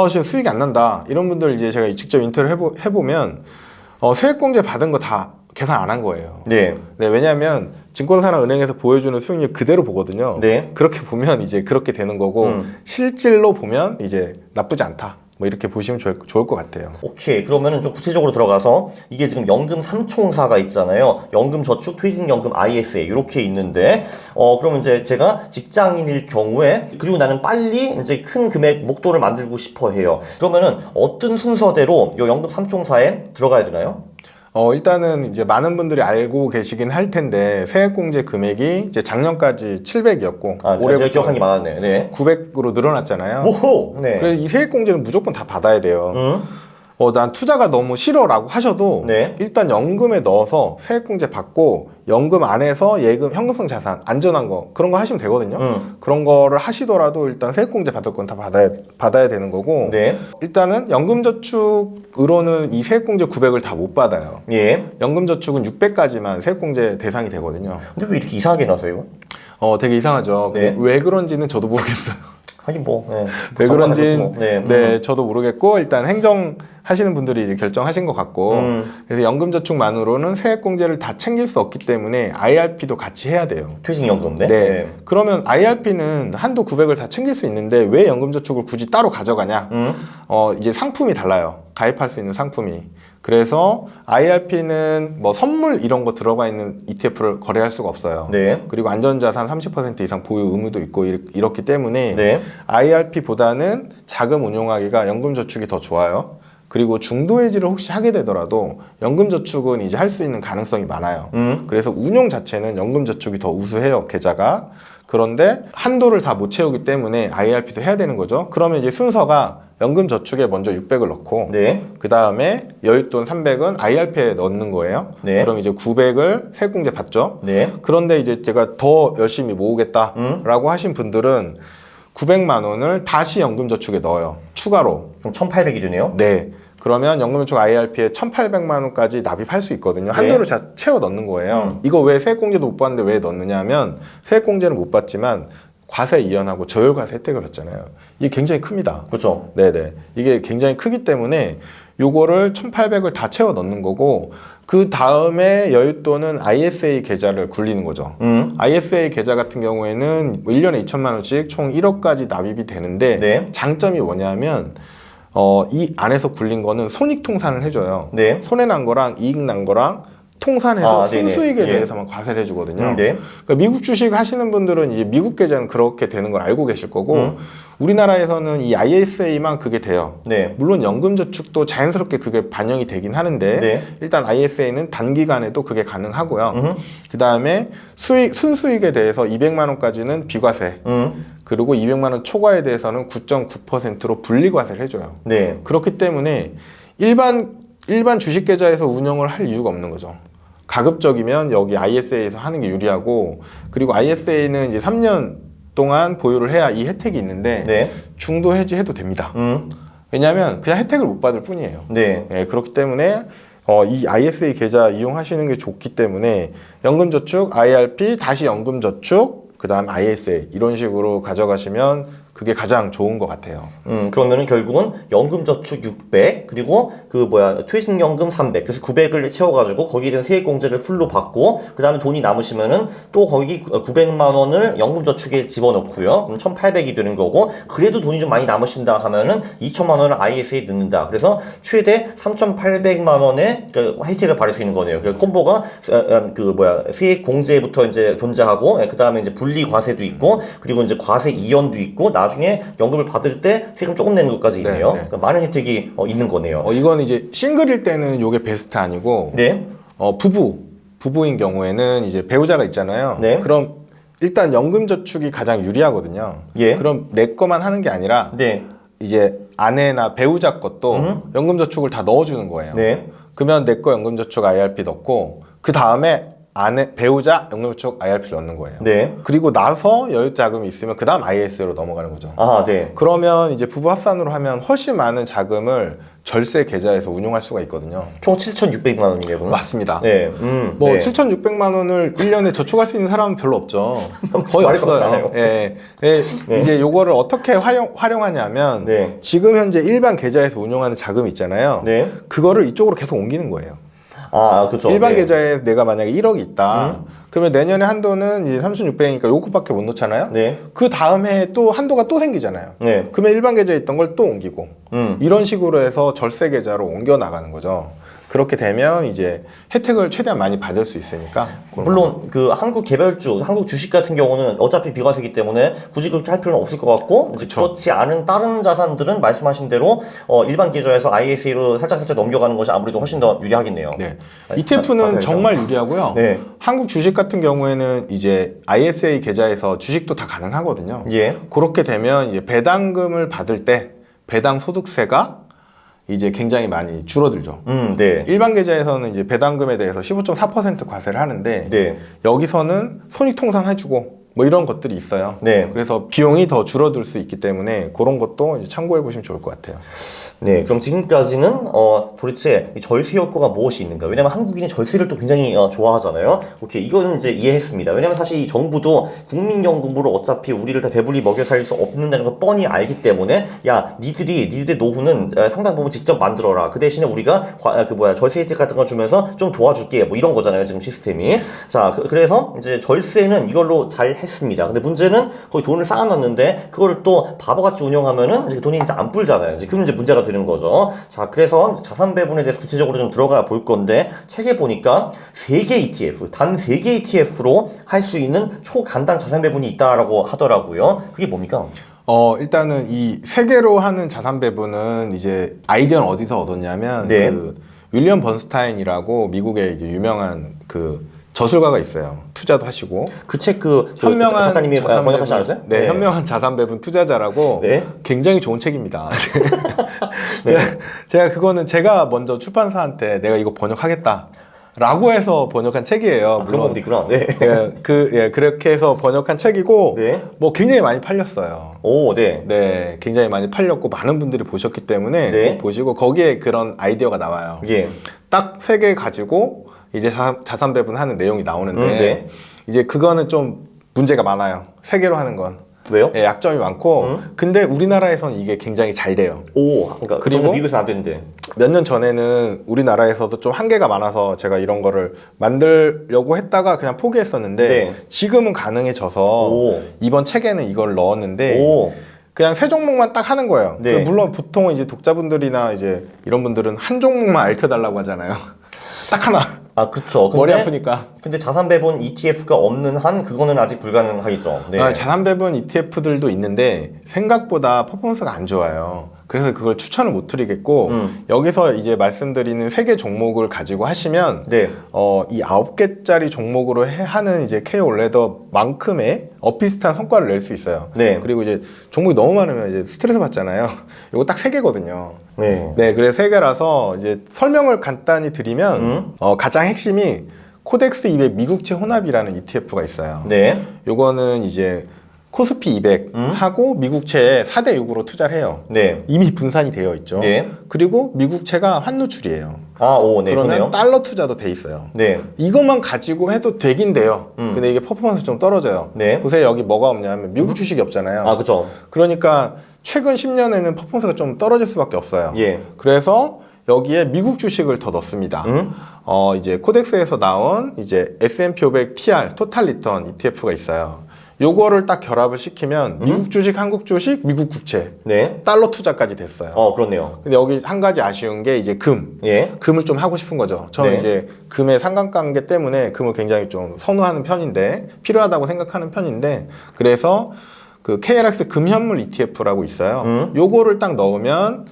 지금 수익이 안 난다. 이런 분들 이제 제가 직접 인터뷰를 해보면, 세액공제 받은 거 다 계산 안 한 거예요. 네. 네, 왜냐하면 증권사나 은행에서 보여주는 수익률 그대로 보거든요. 네. 그렇게 보면 이제 그렇게 되는 거고, 실질로 보면 이제 나쁘지 않다. 뭐 이렇게 보시면 좋을 것 같아요. 오케이. 그러면은 좀 구체적으로 들어가서 이게 지금 연금 3총사가 있잖아요. 연금저축, 퇴직연금, ISA 이렇게 있는데 그러면 이제 제가 직장인일 경우에 그리고 나는 빨리 이제 큰 금액 목돈을 만들고 싶어 해요. 그러면은 어떤 순서대로 이 연금 3총사에 들어가야 되나요? 일단은 이제 많은 분들이 알고 계시긴 할 텐데 세액공제 금액이 이제 작년까지 700이었고 아, 제가 기억한 게 많았네. 네. 900으로 늘어났잖아요. 오호. 네. 그래서 이 세액공제는 무조건 다 받아야 돼요. 음. 난 투자가 너무 싫어라고 하셔도 네. 일단 연금에 넣어서 세액공제 받고 연금 안에서 예금, 현금성 자산, 안전한 거 그런 거 하시면 되거든요. 그런 거를 하시더라도 일단 세액공제 받을 건 다 받아야 되는 거고 네. 일단은 연금저축으로는 이 세액공제 900을 다 못 받아요. 예. 연금저축은 600까지만 세액공제 대상이 되거든요. 근데 왜 이렇게 이상하게 나서요? 되게 이상하죠. 네. 왜 그런지는 저도 모르겠어요. 하긴 뭐. 네. 왜 그런지 뭐. 네. 네, 저도 모르겠고 일단 행정하시는 분들이 이제 결정하신 것 같고 그래서 연금저축만으로는 세액공제를 다 챙길 수 없기 때문에 IRP도 같이 해야 돼요. 퇴직연금. 네. 네. 그러면 IRP는 한도 900을 다 챙길 수 있는데 왜 연금저축을 굳이 따로 가져가냐? 이제 상품이 달라요. 가입할 수 있는 상품이. 그래서 IRP는 뭐 선물 이런 거 들어가 있는 ETF를 거래할 수가 없어요. 네. 그리고 안전자산 30% 이상 보유 의무도 있고 이렇기 때문에 네. IRP보다는 자금 운용하기가 연금저축이 더 좋아요. 그리고 중도해지를 혹시 하게 되더라도 연금저축은 이제 할 수 있는 가능성이 많아요. 그래서 운용 자체는 연금저축이 더 우수해요, 계좌가. 그런데 한도를 다 못 채우기 때문에 IRP도 해야 되는 거죠. 그러면 이제 순서가 연금저축에 먼저 600을 넣고 네. 그 다음에 여윳돈 300은 IRP에 넣는 거예요. 네. 그럼 이제 900을 세액공제 받죠. 네. 그런데 이제 제가 더 열심히 모으겠다라고 하신 분들은 900만 원을 다시 연금저축에 넣어요. 추가로. 그럼 1,800이 되네요. 네. 그러면 연금저축 IRP에 1,800만 원까지 납입할 수 있거든요. 한도를 채워 넣는 거예요. 이거 왜 세액공제도 못 받는데 왜 넣느냐 하면 세액공제는 못 받지만 과세 이연하고 저율과세 혜택을 받잖아요. 이게 굉장히 큽니다. 그렇죠. 네네. 이게 굉장히 크기 때문에 요거를 1,800을 다 채워 넣는 거고 그 다음에 여윳돈은 ISA 계좌를 굴리는 거죠. ISA 계좌 같은 경우에는 1년에 2천만 원씩 총 1억까지 납입이 되는데 네. 장점이 뭐냐면 이 안에서 굴린 거는 손익통산을 해줘요. 네. 손해난 거랑 이익 난 거랑 통산해서 네네. 순수익에 예. 대해서만 과세를 해주거든요. 네. 그러니까 미국 주식 하시는 분들은 이제 미국 계좌는 그렇게 되는 걸 알고 계실 거고 우리나라에서는 이 ISA만 그게 돼요. 네. 물론 연금저축도 자연스럽게 그게 반영이 되긴 하는데 네. 일단 ISA는 단기간에도 그게 가능하고요. 그 다음에 순수익에 대해서 200만 원까지는 비과세 그리고 200만 원 초과에 대해서는 9.9%로 분리과세를 해줘요. 네. 그렇기 때문에 일반 주식 계좌에서 운영을 할 이유가 없는 거죠. 가급적이면 여기 ISA에서 하는 게 유리하고 그리고 ISA는 이제 3년 동안 보유를 해야 이 혜택이 있는데 네. 중도 해지해도 됩니다. 왜냐하면 그냥 혜택을 못 받을 뿐이에요. 네. 네, 그렇기 때문에 이 ISA 계좌 이용하시는 게 좋기 때문에 연금저축, IRP, 다시 연금저축, 그 다음 ISA 이런 식으로 가져가시면 그게 가장 좋은 것 같아요. 그러면은 결국은 연금저축 600 그리고 퇴직연금 300 그래서 900을 채워가지고 거기에 대한 세액공제를 풀로 받고 그 다음에 돈이 남으시면은 또 거기 900만 원을 연금저축에 집어넣고요. 그럼 1,800이 되는 거고 그래도 돈이 좀 많이 남으신다 하면은 2천만 원을 ISA에 넣는다. 그래서 최대 3,800만 원의 혜택을 받을 수 있는 거네요. 그 콤보가 세액공제부터 이제 존재하고 그 다음에 이제 분리과세도 있고 그리고 이제 과세 이연도 있고 나중에 연금을 받을 때 세금 조금 내는 것까지 있네요. 그러니까 많은 혜택이 있는 거네요. 이건 이제 싱글일 때는 요게 베스트 아니고 네. 부부인 경우에는 이제 배우자가 있잖아요. 네. 그럼 일단 연금저축이 가장 유리하거든요. 예. 그럼 내 거만 하는 게 아니라 네. 이제 아내나 배우자 것도 연금저축을 다 넣어주는 거예요. 네. 그러면 내 거 연금저축 IRP 넣고 그 다음에 배우자 연금저축 IRP를 넣는 거예요. 네. 그리고 나서 여유 자금이 있으면 그 다음 IS로 넘어가는 거죠. 아, 네. 그러면 이제 부부 합산으로 하면 훨씬 많은 자금을 절세 계좌에서 운용할 수가 있거든요. 총 7,600만 원이네요. 그럼? 맞습니다. 네. 뭐 네. 7,600만 원을 1년에 저축할 수 있는 사람은 별로 없죠. 거의 말이 없어요. 없잖아요. 예. 네. 이제 요거를 어떻게 활용하냐면 네. 지금 현재 일반 계좌에서 운용하는 자금 있잖아요. 네. 그거를 이쪽으로 계속 옮기는 거예요. 아, 그렇죠. 일반 네. 계좌에 내가 만약에 1억이 있다. 그러면 내년에 한도는 이제 3,600이니까 요것밖에 못 넣잖아요. 네. 그 다음 해에 또 한도가 또 생기잖아요. 네. 그러면 일반 계좌에 있던 걸 또 옮기고 이런 식으로 해서 절세 계좌로 옮겨 나가는 거죠. 그렇게 되면 이제 혜택을 최대한 많이 받을 수 있으니까. 물론 그 한국 개별주, 한국 주식 같은 경우는 어차피 비과세이기 때문에 굳이 그렇게 할 필요는 없을 것 같고 이제 그쵸. 그렇지 않은 다른 자산들은 말씀하신 대로 일반 계좌에서 ISA로 살짝 넘겨가는 것이 아무래도 훨씬 더 유리하겠네요. 네. ETF는 정말 유리하고요. 네. 한국 주식 같은 경우에는 이제 ISA 계좌에서 주식도 다 가능하거든요. 예. 그렇게 되면 이제 배당금을 받을 때 배당 소득세가 이제 굉장히 많이 줄어들죠. 네. 일반 계좌에서는 이제 배당금에 대해서 15.4% 과세를 하는데 네. 여기서는 손익통상 해주고 뭐 이런 것들이 있어요. 네. 그래서 비용이 더 줄어들 수 있기 때문에 그런 것도 이제 참고해 보시면 좋을 것 같아요. 네, 그럼 지금까지는 도대체 이 절세 효과가 무엇이 있는가? 왜냐면 한국인이 절세를 또 굉장히 좋아하잖아요. 오케이, 이거는 이제 이해했습니다. 왜냐면 사실 이 정부도 국민연금으로 어차피 우리를 다 배불리 먹여 살릴 수 없는다는 걸 뻔히 알기 때문에 야, 니들의 노후는 상당 부분 직접 만들어라. 그 대신에 우리가 절세 혜택 같은 거 주면서 좀 도와줄게. 뭐 이런 거잖아요, 지금 시스템이. 자, 그래서 이제 절세는 이걸로 잘 했습니다. 근데 문제는 거기 돈을 쌓아놨는데 그거를 또 바보같이 운영하면은 이제 돈이 이제 안 불잖아요. 이제 그럼 이제 문제가 되는 거죠. 자, 그래서 자산 배분에 대해서 구체적으로 좀 들어가 볼 건데 책에 보니까 3개 ETF, 단 3개 ETF로 할 수 있는 초간단 자산 배분이 있다라고 하더라고요. 그게 뭡니까? 일단은 이 3개로 하는 자산 배분은 이제 아이디어는 어디서 얻었냐면 네. 그 윌리엄 번스타인이라고 미국의 이제 유명한 그 저술가가 있어요. 투자도 하시고 그 책 현명한 작가님이 자산 번역하지 배분, 않았어요? 네, 현명한 자산 배분 투자자라고 네. 굉장히 좋은 책입니다. 네. 제가 그거는 제가 먼저 출판사한테 내가 이거 번역하겠다. 라고 해서 번역한 책이에요. 그런 부분도 있구나. 네. 그렇게 해서 번역한 책이고, 네. 뭐 굉장히 많이 팔렸어요. 오, 네. 네, 굉장히 많이 팔렸고, 많은 분들이 보셨기 때문에 네. 꼭 보시고, 거기에 그런 아이디어가 나와요. 예. 딱 3개 가지고, 이제 자산 배분하는 내용이 나오는데, 네. 이제 그거는 좀 문제가 많아요. 3개로 하는 건. 왜요? 예, 약점이 많고, 근데 우리나라에선 이게 굉장히 잘 돼요. 오, 그러니까 그리고 그리고 미국에서 안 되는데. 몇 년 전에는 우리나라에서도 좀 한계가 많아서 제가 이런 거를 만들려고 했다가 그냥 포기했었는데 네. 지금은 가능해져서 오. 이번 책에는 이걸 넣었는데 오. 그냥 3종목만 딱 하는 거예요. 네. 물론 보통 이제 독자분들이나 이제 이런 분들은 한 종목만 앓혀달라고 하잖아요. 딱 하나. 아, 그쵸. 머리 아프니까. 근데 자산 배분 ETF가 없는 한 그거는 아직 불가능하겠죠. 네. 자산 배분 ETF들도 있는데 생각보다 퍼포먼스가 안 좋아요. 그래서 그걸 추천을 못 드리겠고 여기서 이제 말씀드리는 3개 종목을 가지고 하시면 네. 이 9개짜리 종목으로 하는 이제 KO 올레더만큼의 비슷한 성과를 낼 수 있어요. 네. 그리고 이제 종목이 너무 많으면 이제 스트레스 받잖아요. 이거 딱 3개거든요. 네. 네, 그래서 3개라서 이제 설명을 간단히 드리면 가장 핵심이 코덱스 200 미국채 혼합이라는 ETF가 있어요. 네. 요거는 이제 코스피 200 하고 미국채에 4대 6으로 투자를 해요. 네. 이미 분산이 되어 있죠. 네. 그리고 미국채가 환노출이에요. 아, 오, 네, 그러면 좋네요. 달러 투자도 돼 있어요. 네. 이것만 가지고 해도 되긴 돼요. 근데 이게 퍼포먼스 좀 떨어져요. 네. 보세요. 여기 뭐가 없냐면 미국 주식이 없잖아요. 아, 그죠. 그러니까 최근 10년에는 퍼포먼스가 좀 떨어질 수밖에 없어요. 예. 그래서 여기에 미국 주식을 더 넣습니다. 이제 코덱스에서 나온 이제 S&P 500 TR, 토탈 리턴 ETF가 있어요. 요거를 딱 결합을 시키면 미국 주식, 한국 주식, 미국 국채, 네. 달러 투자까지 됐어요. 그렇네요. 근데 여기 한 가지 아쉬운 게 이제 예. 금을 좀 하고 싶은 거죠. 저는 네. 이제 금의 상관관계 때문에 금을 굉장히 좀 선호하는 편인데, 필요하다고 생각하는 편인데, 그래서 그 KLX 금현물 ETF라고 있어요. 요거를 딱 넣으면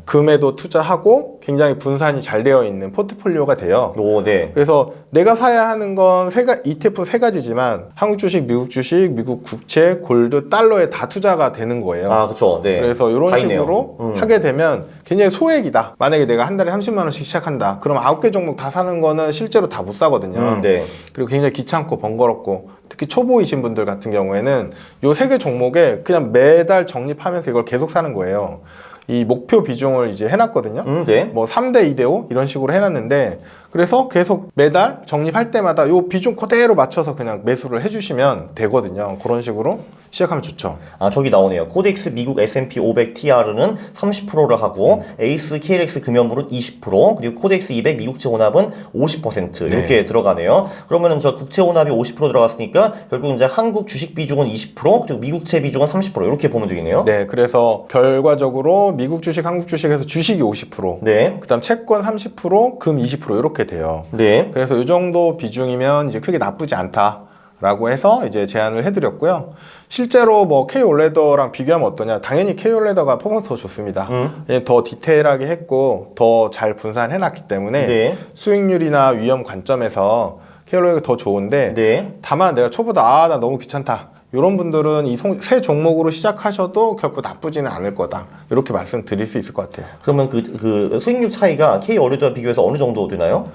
금에도 투자하고 굉장히 분산이 잘 되어 있는 포트폴리오가 돼요. 오, 네. 그래서 내가 사야 하는 건 ETF 세 가지지만 한국 주식, 미국 주식, 미국 국채, 골드, 달러에 다 투자가 되는 거예요. 아, 그쵸. 네. 그래서 이런 다 있네요. 식으로 하게 되면 굉장히 소액이다. 만약에 내가 한 달에 30만 원씩 시작한다. 그럼 9개 종목 다 사는 거는 실제로 다 못 사거든요. 네. 그리고 굉장히 귀찮고 번거롭고, 특히 초보이신 분들 같은 경우에는 요 3개 종목에 그냥 매달 적립하면서 이걸 계속 사는 거예요. 이 목표 비중을 이제 해놨거든요. 네. 뭐 3대 2대 5 이런 식으로 해놨는데, 그래서 계속 매달 적립할 때마다 요 비중 그대로 맞춰서 그냥 매수를 해주시면 되거든요. 그런 식으로 시작하면 좋죠. 아, 저기 나오네요. 코덱스 미국 S&P 500 TR는 30%를 하고 에이스 KLX 금연물은 20%, 그리고 코덱스 200 미국채 혼합은 50% 이렇게 들어가네요. 그러면은 저 국채 혼합이 50% 들어갔으니까 결국 이제 한국 주식 비중은 20%, 그리고 미국채 비중은 30% 이렇게 보면 되겠네요. 네, 그래서 결과적으로 미국 주식, 한국 주식에서 주식이 50%, 네. 그다음 채권 30%, 금 20% 이렇게 돼요. 네. 그래서 이 정도 비중이면 이제 크게 나쁘지 않다라고 해서 이제 제안을 해드렸고요. 실제로 뭐 K올레더랑 비교하면 어떠냐? 당연히 K올레더가 퍼포먼스 더 좋습니다. 더 디테일하게 했고 더 잘 분산해놨기 때문에 네. 수익률이나 위험 관점에서 K올레더가 더 좋은데, 네. 다만 내가 초보다 나 너무 귀찮다, 이런 분들은 이 새 종목으로 시작하셔도 결코 나쁘지는 않을 거다, 이렇게 말씀드릴 수 있을 것 같아요. 그러면 그 수익률 차이가 K 올레드와 비교해서 어느 정도 되나요?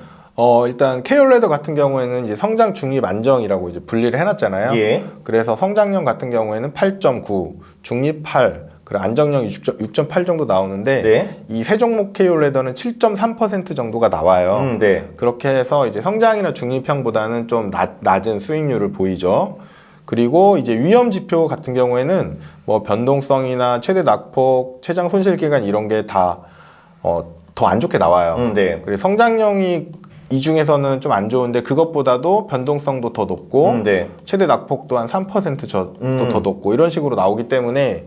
일단 K올레더 같은 경우에는 이제 성장 중립 안정이라고 이제 분리를 해놨잖아요. 예. 그래서 성장형 같은 경우에는 8.9, 중립 8, 그리고 안정형 6.8 정도 나오는데, 네. 이 세 종목 K올레더는 7.3% 정도가 나와요. 네. 그렇게 해서 이제 성장이나 중립형보다는 좀 낮은 수익률을 보이죠. 그리고 이제 위험 지표 같은 경우에는 뭐 변동성이나 최대 낙폭, 최장 손실 기간 이런 게 다 더 안 좋게 나와요. 네. 그리고 성장형이 이 중에서는 좀 안 좋은데, 그것보다도 변동성도 더 높고 네. 최대 낙폭 또한 3% 더 높고 이런 식으로 나오기 때문에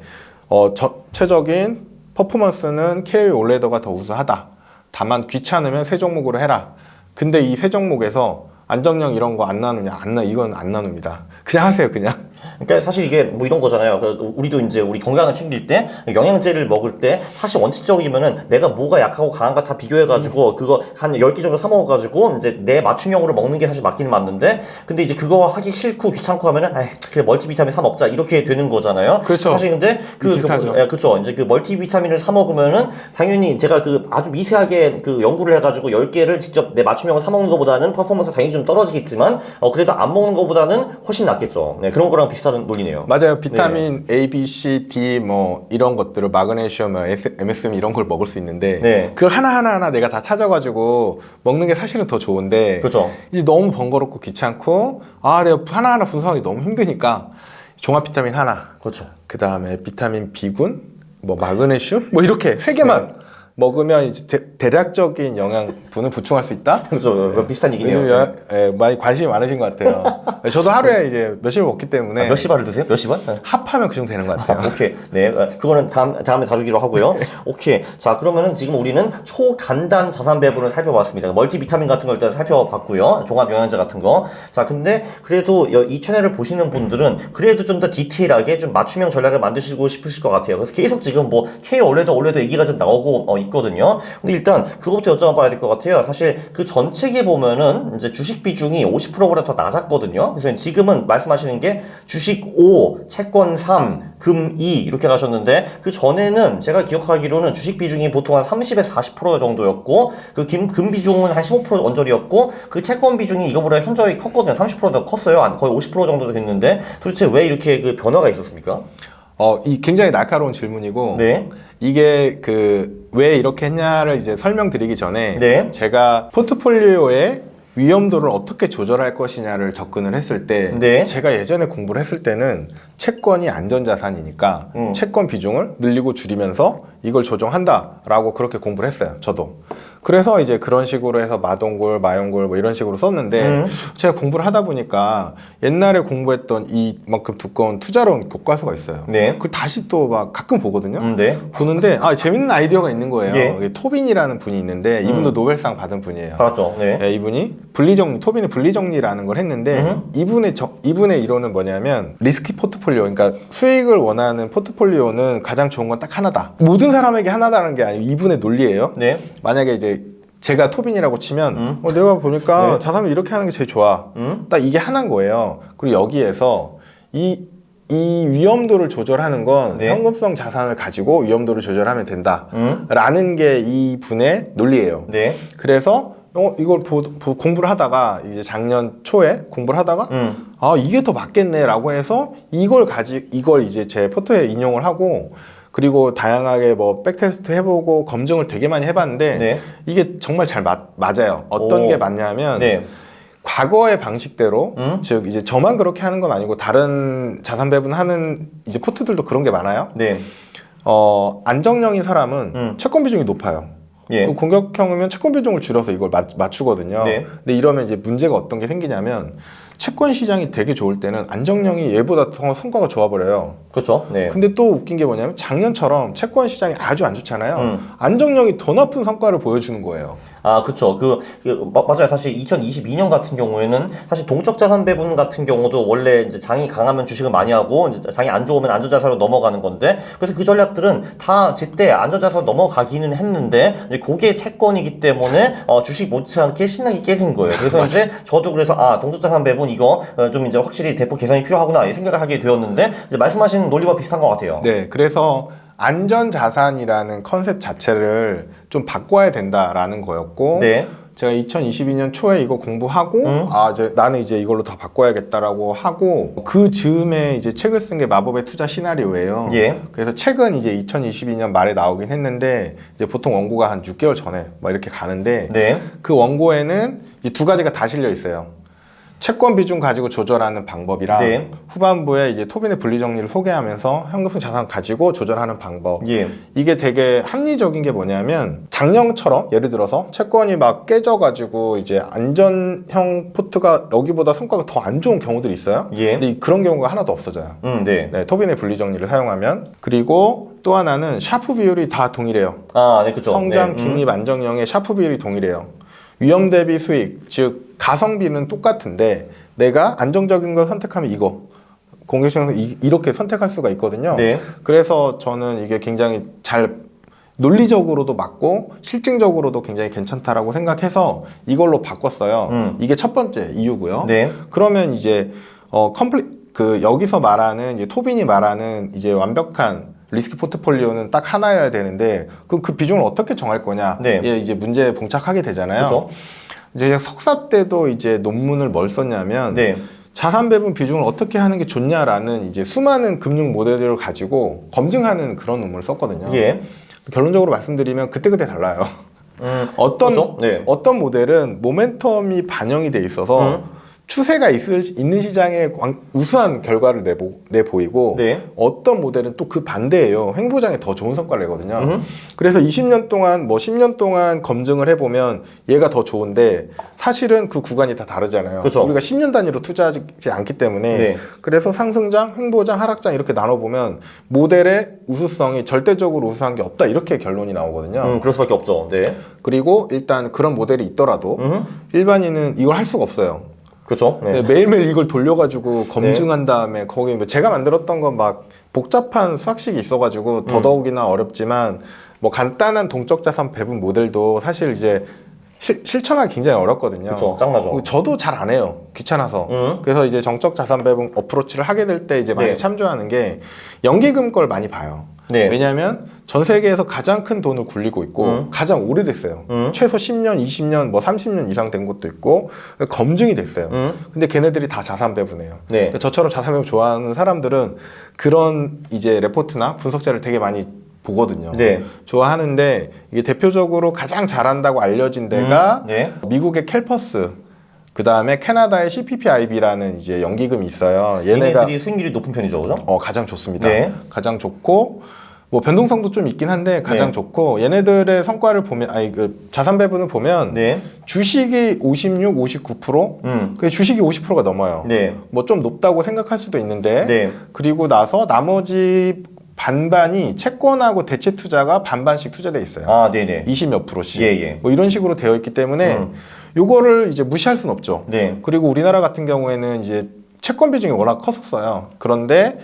전체적인 퍼포먼스는 K올레더가 더 우수하다. 다만 귀찮으면 세 종목으로 해라. 근데 이 세 종목에서 안정형 이런 거 안 나누냐? 이건 안 나눕니다. 그냥 하세요, 그냥. 그러니까 사실 이게 뭐 이런 거잖아요. 우리도 이제 우리 건강을 챙길 때 영양제를 먹을 때 사실 원칙적이면은 내가 뭐가 약하고 강한가 다 비교해가지고 그거 한 10개 정도 사 먹어가지고 이제 내 맞춤형으로 먹는 게 사실 맞기는 맞는데, 근데 이제 그거 하기 싫고 귀찮고 하면은 그래 멀티비타민 사 먹자 이렇게 되는 거잖아요. 그렇죠. 사실 근데 비슷하죠. 그렇죠. 이제 그 멀티비타민을 사 먹으면은 당연히 제가 그 아주 미세하게 그 연구를 해가지고 10개를 직접 내 맞춤형을 사 먹는 것보다는 퍼포먼스 당연히 좀 떨어지겠지만 그래도 안 먹는 것보다는 훨씬 낫겠죠. 네, 그런 거랑 비슷한 논리네요. 맞아요. 비타민 A, B, C, D 뭐 이런 것들을 마그네슘, MSM 이런 걸 먹을 수 있는데, 네. 그걸 하나하나 내가 다 찾아가지고 먹는 게 사실은 더 좋은데, 그렇죠. 이제 너무 번거롭고 귀찮고 내가 하나하나 분석하기 너무 힘드니까 종합 비타민 하나, 그렇죠. 그 다음에 비타민 B군, 뭐 마그네슘 뭐 이렇게 세 개만 먹으면 이제 대략적인 영양분을 보충할 수 있다. 그렇죠. 비슷한 얘기네요. 요즘 많이 관심이 많으신 것 같아요. 저도 하루에 이제 몇십을 먹기 때문에. 몇 시발을 드세요? 몇 시발? 합하면 그 정도 되는 것 같아요. 오케이. 네. 그거는 다음에 다루기로 하고요. 오케이. 자, 그러면은 지금 우리는 초간단 자산 배분을 살펴봤습니다. 멀티비타민 같은 걸 일단 살펴봤고요. 종합 영양제 같은 거. 자, 근데 그래도 이 채널을 보시는 분들은 그래도 좀 더 디테일하게 좀 맞춤형 전략을 만드시고 싶으실 것 같아요. 그래서 계속 지금 뭐 K올레더 얘기가 좀 나오고 있거든요. 근데 일단 그것부터 여쭤봐야 될 것 같아요. 사실 그 전체기 보면은 이제 주식 비중이 50%보다 더 낮았거든요. 그래서 지금은 말씀하시는 게 주식 5, 채권 3, 금 2 이렇게 가셨는데 그 전에는 제가 기억하기로는 주식 비중이 보통 한 30에서 40% 정도였고 그 금 비중은 한 15% 언저리였고 그 채권 비중이 이거보다 현저히 컸거든요. 30%더 컸어요. 거의 50% 정도 됐는데 도대체 왜 이렇게 그 변화가 있었습니까? 이 굉장히 날카로운 질문이고, 네. 이게 왜 이렇게 했냐를 이제 설명드리기 전에, 네. 제가 포트폴리오의 위험도를 어떻게 조절할 것이냐를 접근을 했을 때, 네. 제가 예전에 공부를 했을 때는 채권이 안전자산이니까 채권 비중을 늘리고 줄이면서 이걸 조정한다라고 그렇게 공부를 했어요. 저도. 그래서 이제 그런 식으로 해서 마동굴, 마연굴 뭐 이런 식으로 썼는데 제가 공부를 하다 보니까 옛날에 공부했던 이만큼 두꺼운 투자론 교과서가 있어요. 네. 그걸 다시 또 막 가끔 보거든요. 네. 보는데 재밌는 아이디어가 있는 거예요. 예. 이게 토빈이라는 분이 있는데 이분도 노벨상 받은 분이에요. 그렇죠. 네. 네, 이분이 토빈의 분리정리라는 걸 했는데 이분의 이론은 뭐냐면 리스키 포트폴리오, 그러니까 수익을 원하는 포트폴리오는 가장 좋은 건 딱 하나다. 모든 사람에게 하나다라는 게 아니고 이분의 논리예요. 네. 만약에 이제 제가 토빈이라고 치면 내가 보니까 네. 자산을 이렇게 하는 게 제일 좋아. 딱 이게 하나인 거예요. 그리고 여기에서 이 위험도를 조절하는 건 네. 현금성 자산을 가지고 위험도를 조절하면 된다. 라는 게 이 분의 논리예요. 네. 그래서 이걸 공부를 하다가 이제 작년 초에 공부를 하다가 이게 더 맞겠네 라고 해서 이걸 이제 제 포트에 인용을 하고 그리고 다양하게 뭐 백테스트 해보고 검증을 되게 많이 해봤는데 네. 이게 정말 잘 맞아요. 어떤 게 맞냐면 네. 과거의 방식대로 즉 이제 저만 그렇게 하는 건 아니고 다른 자산 배분하는 이제 포트들도 그런 게 많아요. 네. 안정형인 사람은 채권 비중이 높아요. 예. 공격형이면 채권 비중을 줄여서 이걸 맞추거든요. 네. 근데 이러면 이제 문제가 어떤 게 생기냐면 채권 시장이 되게 좋을 때는 안정형이 얘보다 더 성과가 좋아버려요. 그렇죠. 네. 근데 또 웃긴 게 뭐냐면 작년처럼 채권 시장이 아주 안 좋잖아요. 안정형이 더 나쁜 성과를 보여주는 거예요. 그쵸. 맞아요. 사실 2022년 같은 경우에는 사실 동적 자산 배분 같은 경우도 원래 이제 장이 강하면 주식을 많이 하고 이제 장이 안 좋으면 안전자산으로 넘어가는 건데 그래서 그 전략들은 다 제때 안전자산으로 넘어가기는 했는데 이제 그게 채권이기 때문에 주식 못지않게 신나게 깨진 거예요. 그래서 이제 저도 그래서 동적 자산 배분 이거 좀 이제 확실히 대폭 개선이 필요하구나 이 생각을 하게 되었는데 이제 말씀하신 논리와 비슷한 것 같아요. 네. 그래서 안전자산이라는 컨셉 자체를 좀 바꿔야 된다라는 거였고 네. 제가 2022년 초에 이거 공부하고 나는 이제 이걸로 다 바꿔야겠다라고 하고 그 즈음에 이제 책을 쓴 게 마법의 투자 시나리오예요. 예. 그래서 책은 이제 2022년 말에 나오긴 했는데 이제 보통 원고가 한 6개월 전에 막 이렇게 가는데 네. 그 원고에는 이제 두 가지가 다 실려 있어요. 채권 비중 가지고 조절하는 방법이랑 네. 후반부에 이제 토빈의 분리정리를 소개하면서 현금성 자산 가지고 조절하는 방법. 예. 이게 되게 합리적인 게 뭐냐면 작년처럼 예를 들어서 채권이 막 깨져가지고 이제 안전형 포트가 여기보다 성과가 더 안 좋은 경우들이 있어요. 예. 근데 그런 경우가 하나도 없어져요. 네. 네, 토빈의 분리정리를 사용하면. 그리고 또 하나는 샤프 비율이 다 동일해요. 네, 그죠. 성장, 네. 중립, 안정형의 샤프 비율이 동일해요. 위험 대비 수익, 즉 가성비는 똑같은데 내가 안정적인 걸 선택하면 이거 공격성에서 이렇게 선택할 수가 있거든요. 네. 그래서 저는 이게 굉장히 잘 논리적으로도 맞고 실증적으로도 굉장히 괜찮다라고 생각해서 이걸로 바꿨어요. 이게 첫 번째 이유고요. 네. 그러면 이제 여기서 말하는 이제 토빈이 말하는 이제 완벽한 리스크 포트폴리오는 딱 하나여야 되는데 그 비중을 어떻게 정할 거냐? 네. 이제 문제에 봉착하게 되잖아요. 그렇죠. 이제 석사 때도 이제 논문을 뭘 썼냐면 네. 자산 배분 비중을 어떻게 하는 게 좋냐라는 이제 수많은 금융 모델들을 가지고 검증하는 그런 논문을 썼거든요. 예. 결론적으로 말씀드리면 그때그때 달라요. 그렇죠. 네. 어떤 모델은 모멘텀이 반영이 돼 있어서 추세가 있는 시장에 우수한 결과를 내보이고 네. 어떤 모델은 또 그 반대예요. 횡보장에 더 좋은 성과를 내거든요. 그래서 20년 동안 10년 동안 검증을 해보면 얘가 더 좋은데 사실은 그 구간이 다 다르잖아요. 그쵸. 우리가 10년 단위로 투자하지 않기 때문에 네. 그래서 상승장, 횡보장, 하락장 이렇게 나눠보면 모델의 우수성이 절대적으로 우수한 게 없다 이렇게 결론이 나오거든요. 그럴 수밖에 없죠. 네. 그리고 일단 그런 모델이 있더라도 일반인은 이걸 할 수가 없어요. 그렇죠. 네. 네, 매일매일 이걸 돌려가지고 검증한 다음에 거기 제가 만들었던 건 막 복잡한 수학식이 있어가지고 더더욱이나 어렵지만 뭐 간단한 동적 자산 배분 모델도 사실 이제 실천하기 굉장히 어렵거든요. 그렇죠. 짱나죠. 저도 잘 안 해요. 귀찮아서. 그래서 이제 정적 자산 배분 어프로치를 하게 될 때 이제 많이 네. 참조하는 게 연기금 걸 많이 봐요. 네. 왜냐하면 전 세계에서 가장 큰 돈을 굴리고 있고 가장 오래됐어요. 최소 10년, 20년, 뭐 30년 이상 된 것도 있고 검증이 됐어요. 근데 걔네들이 다 자산 배분해요. 네. 근데 저처럼 자산 배분 좋아하는 사람들은 그런 이제 레포트나 분석자를 되게 많이 보거든요. 네. 좋아하는데 이게 대표적으로 가장 잘한다고 알려진 데가 네. 미국의 캘퍼스, 그 다음에 캐나다의 CPPIB라는 이제 연기금이 있어요. 얘네들이 수익률이 높은 편이죠, 그죠? 가장 좋습니다. 네. 가장 좋고 뭐 변동성도 좀 있긴 한데 가장 네. 좋고 얘네들의 성과를 보면 그 자산 배분을 보면 네. 주식이 56, 59%, 그 주식이 50%가 넘어요. 네. 뭐 좀 높다고 생각할 수도 있는데 네. 그리고 나서 나머지 반반이 채권하고 대체 투자가 반반씩 투자돼 있어요. 아, 네네. 20 몇 %씩. 예, 예. 뭐 이런 식으로 되어 있기 때문에 요거를 이제 무시할 수는 없죠. 네. 그리고 우리나라 같은 경우에는 이제 채권 비중이 워낙 컸었어요. 그런데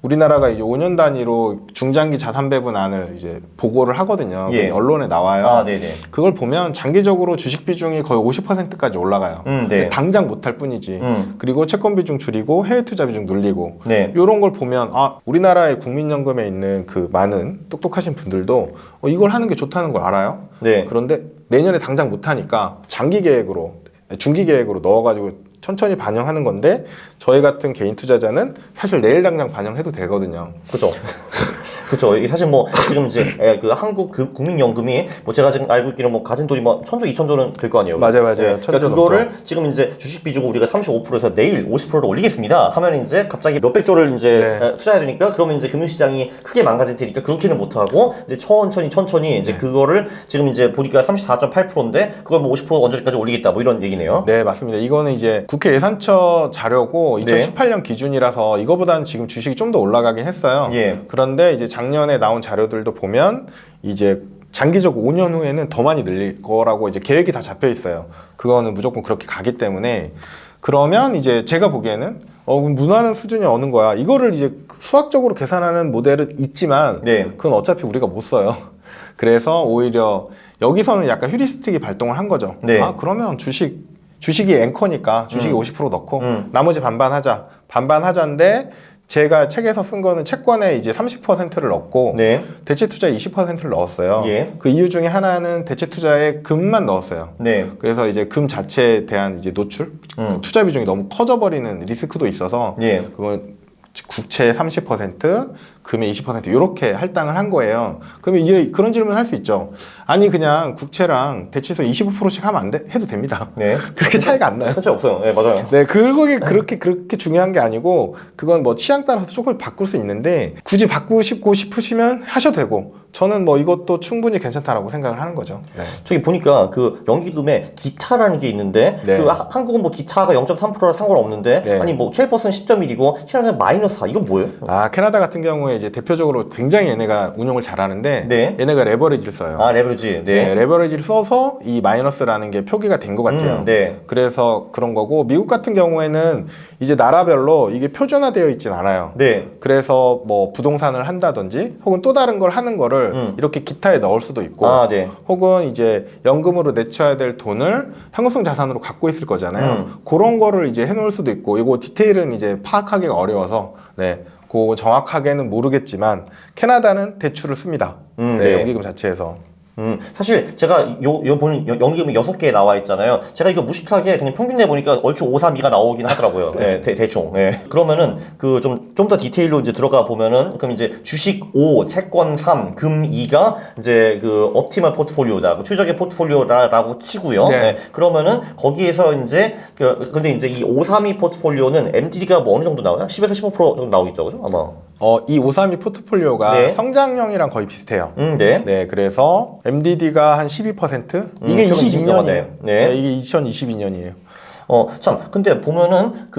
우리나라가 이제 5년 단위로 중장기 자산 배분안을 이제 보고를 하거든요. 예. 언론에 나와요. 아, 네네. 그걸 보면 장기적으로 주식 비중이 거의 50%까지 올라가요. 네. 당장 못할 뿐이지. 그리고 채권 비중 줄이고 해외 투자 비중 늘리고. 네. 이런 걸 보면 우리나라의 국민연금에 있는 그 많은 똑똑하신 분들도 이걸 하는 게 좋다는 걸 알아요. 네. 그런데 내년에 당장 못하니까 장기 계획으로, 중기 계획으로 넣어가지고 천천히 반영하는 건데 저희 같은 개인 투자자는 사실 내일 당장 반영해도 되거든요. 그죠. 그죠. 이게 사실 뭐 지금 이제 그 한국 그 국민연금이 뭐 제가 지금 알고 있기로는 뭐 가진 돈이 뭐 1,000조, 2,000조는 될 거 아니에요. 맞아요, 맞아요. 네. 1,000조 그러니까 그거를 지금 이제 주식 비중 우리가 35%에서 내일 50%를 올리겠습니다. 하면 이제 갑자기 몇백 조를 이제 네. 투자해야 되니까 그러면 이제 금융시장이 크게 망가질 테니까 그렇게는 못 하고 이제 천천히 이제 그거를 지금 이제 보니까 34.8%인데 그걸 뭐 50% 언제까지 올리겠다 뭐 이런 얘기네요. 네, 맞습니다. 이거는 이제 국회 예산처 자료고 네. 2018년 기준이라서 이거보다는 지금 주식이 좀 더 올라가긴 했어요. 예. 그런데 이제 작년에 나온 자료들도 보면 이제 장기적 5년 후에는 더 많이 늘릴 거라고 이제 계획이 다 잡혀 있어요. 그거는 무조건 그렇게 가기 때문에 그러면 이제 제가 보기에는 그럼 무난한 수준이 어느 거야. 이거를 이제 수학적으로 계산하는 모델은 있지만 네. 그건 어차피 우리가 못 써요. 그래서 오히려 여기서는 약간 휴리스틱이 발동을 한 거죠. 네. 그러면 주식이 앵커니까 주식이 50% 넣고 나머지 반반 하자인데 제가 책에서 쓴 거는 채권에 이제 30%를 넣고 네. 대체 투자에 20%를 넣었어요. 예. 그 이유 중에 하나는 대체 투자에 금만 넣었어요. 네. 그래서 이제 금 자체에 대한 이제 노출, 투자 비중이 너무 커져버리는 리스크도 있어서 예. 그건 국채 30%, 금의 20% 이렇게 할당을 한 거예요. 그러면 이제 그런 질문을 할 수 있죠. 아니 그냥 국채랑 대체해서 25%씩 하면 안 돼? 해도 됩니다. 네. 그렇게 차이가 안 나요. 그렇죠. 없어요. 네, 맞아요. 네, 그게 그렇게 중요한 게 아니고 그건 뭐 취향 따라서 조금 바꿀 수 있는데 굳이 바꾸고 싶으시면 하셔도 되고 저는 뭐 이것도 충분히 괜찮다라고 생각을 하는 거죠. 네. 저기 보니까 그 연기금에 기타라는 게 있는데 네. 그 한국은 뭐 기타가 0.3%라 상관없는데 네. 아니 뭐 캘버스는 10.1이고 캐나다는 -4 이건 뭐예요? 캐나다 같은 경우에 이제 대표적으로 굉장히 얘네가 운용을 잘하는데 네. 얘네가 레버리지를 써요. 레버리지. 네, 네. 레버리지를 써서 이 마이너스라는 게 표기가 된 것 같아요. 네. 그래서 그런 거고 미국 같은 경우에는 이제 나라별로 이게 표준화되어 있진 않아요. 네. 그래서 뭐 부동산을 한다든지 혹은 또 다른 걸 하는 거를 이렇게 기타에 넣을 수도 있고 네. 혹은 이제 연금으로 내쳐야 될 돈을 현금성 자산으로 갖고 있을 거잖아요. 그런 거를 이제 해놓을 수도 있고 이거 디테일은 이제 파악하기가 어려워서 네. 그 정확하게는 모르겠지만 캐나다는 대출을 씁니다. 네. 연기금 자체에서. 사실 제가 요 보는 연기금이 6개 나와 있잖아요. 제가 이거 무식하게 그냥 평균 내보니까 얼추 5, 3, 2가 나오긴 하더라고요. 네, 대충. 네. 그러면은 그 좀 더 디테일로 이제 들어가 보면은 그럼 이제 주식 5, 채권 3, 금 2가 이제 그 옵티멀 포트폴리오다. 그 최적의 포트폴리오라고 치고요. 네. 네. 그러면은 거기에서 이제 근데 이제 이 5, 3, 2 포트폴리오는 MDD가 뭐 어느 정도 나와요? 10에서 15% 정도 나오겠죠, 그죠? 아마. 이 532 포트폴리오가 네. 성장형이랑 거의 비슷해요. 네. 네, 그래서 MDD가 한 12%? 이게 최근 22년이에요. 네. 네, 이게 2022년이에요. 참, 근데 보면은,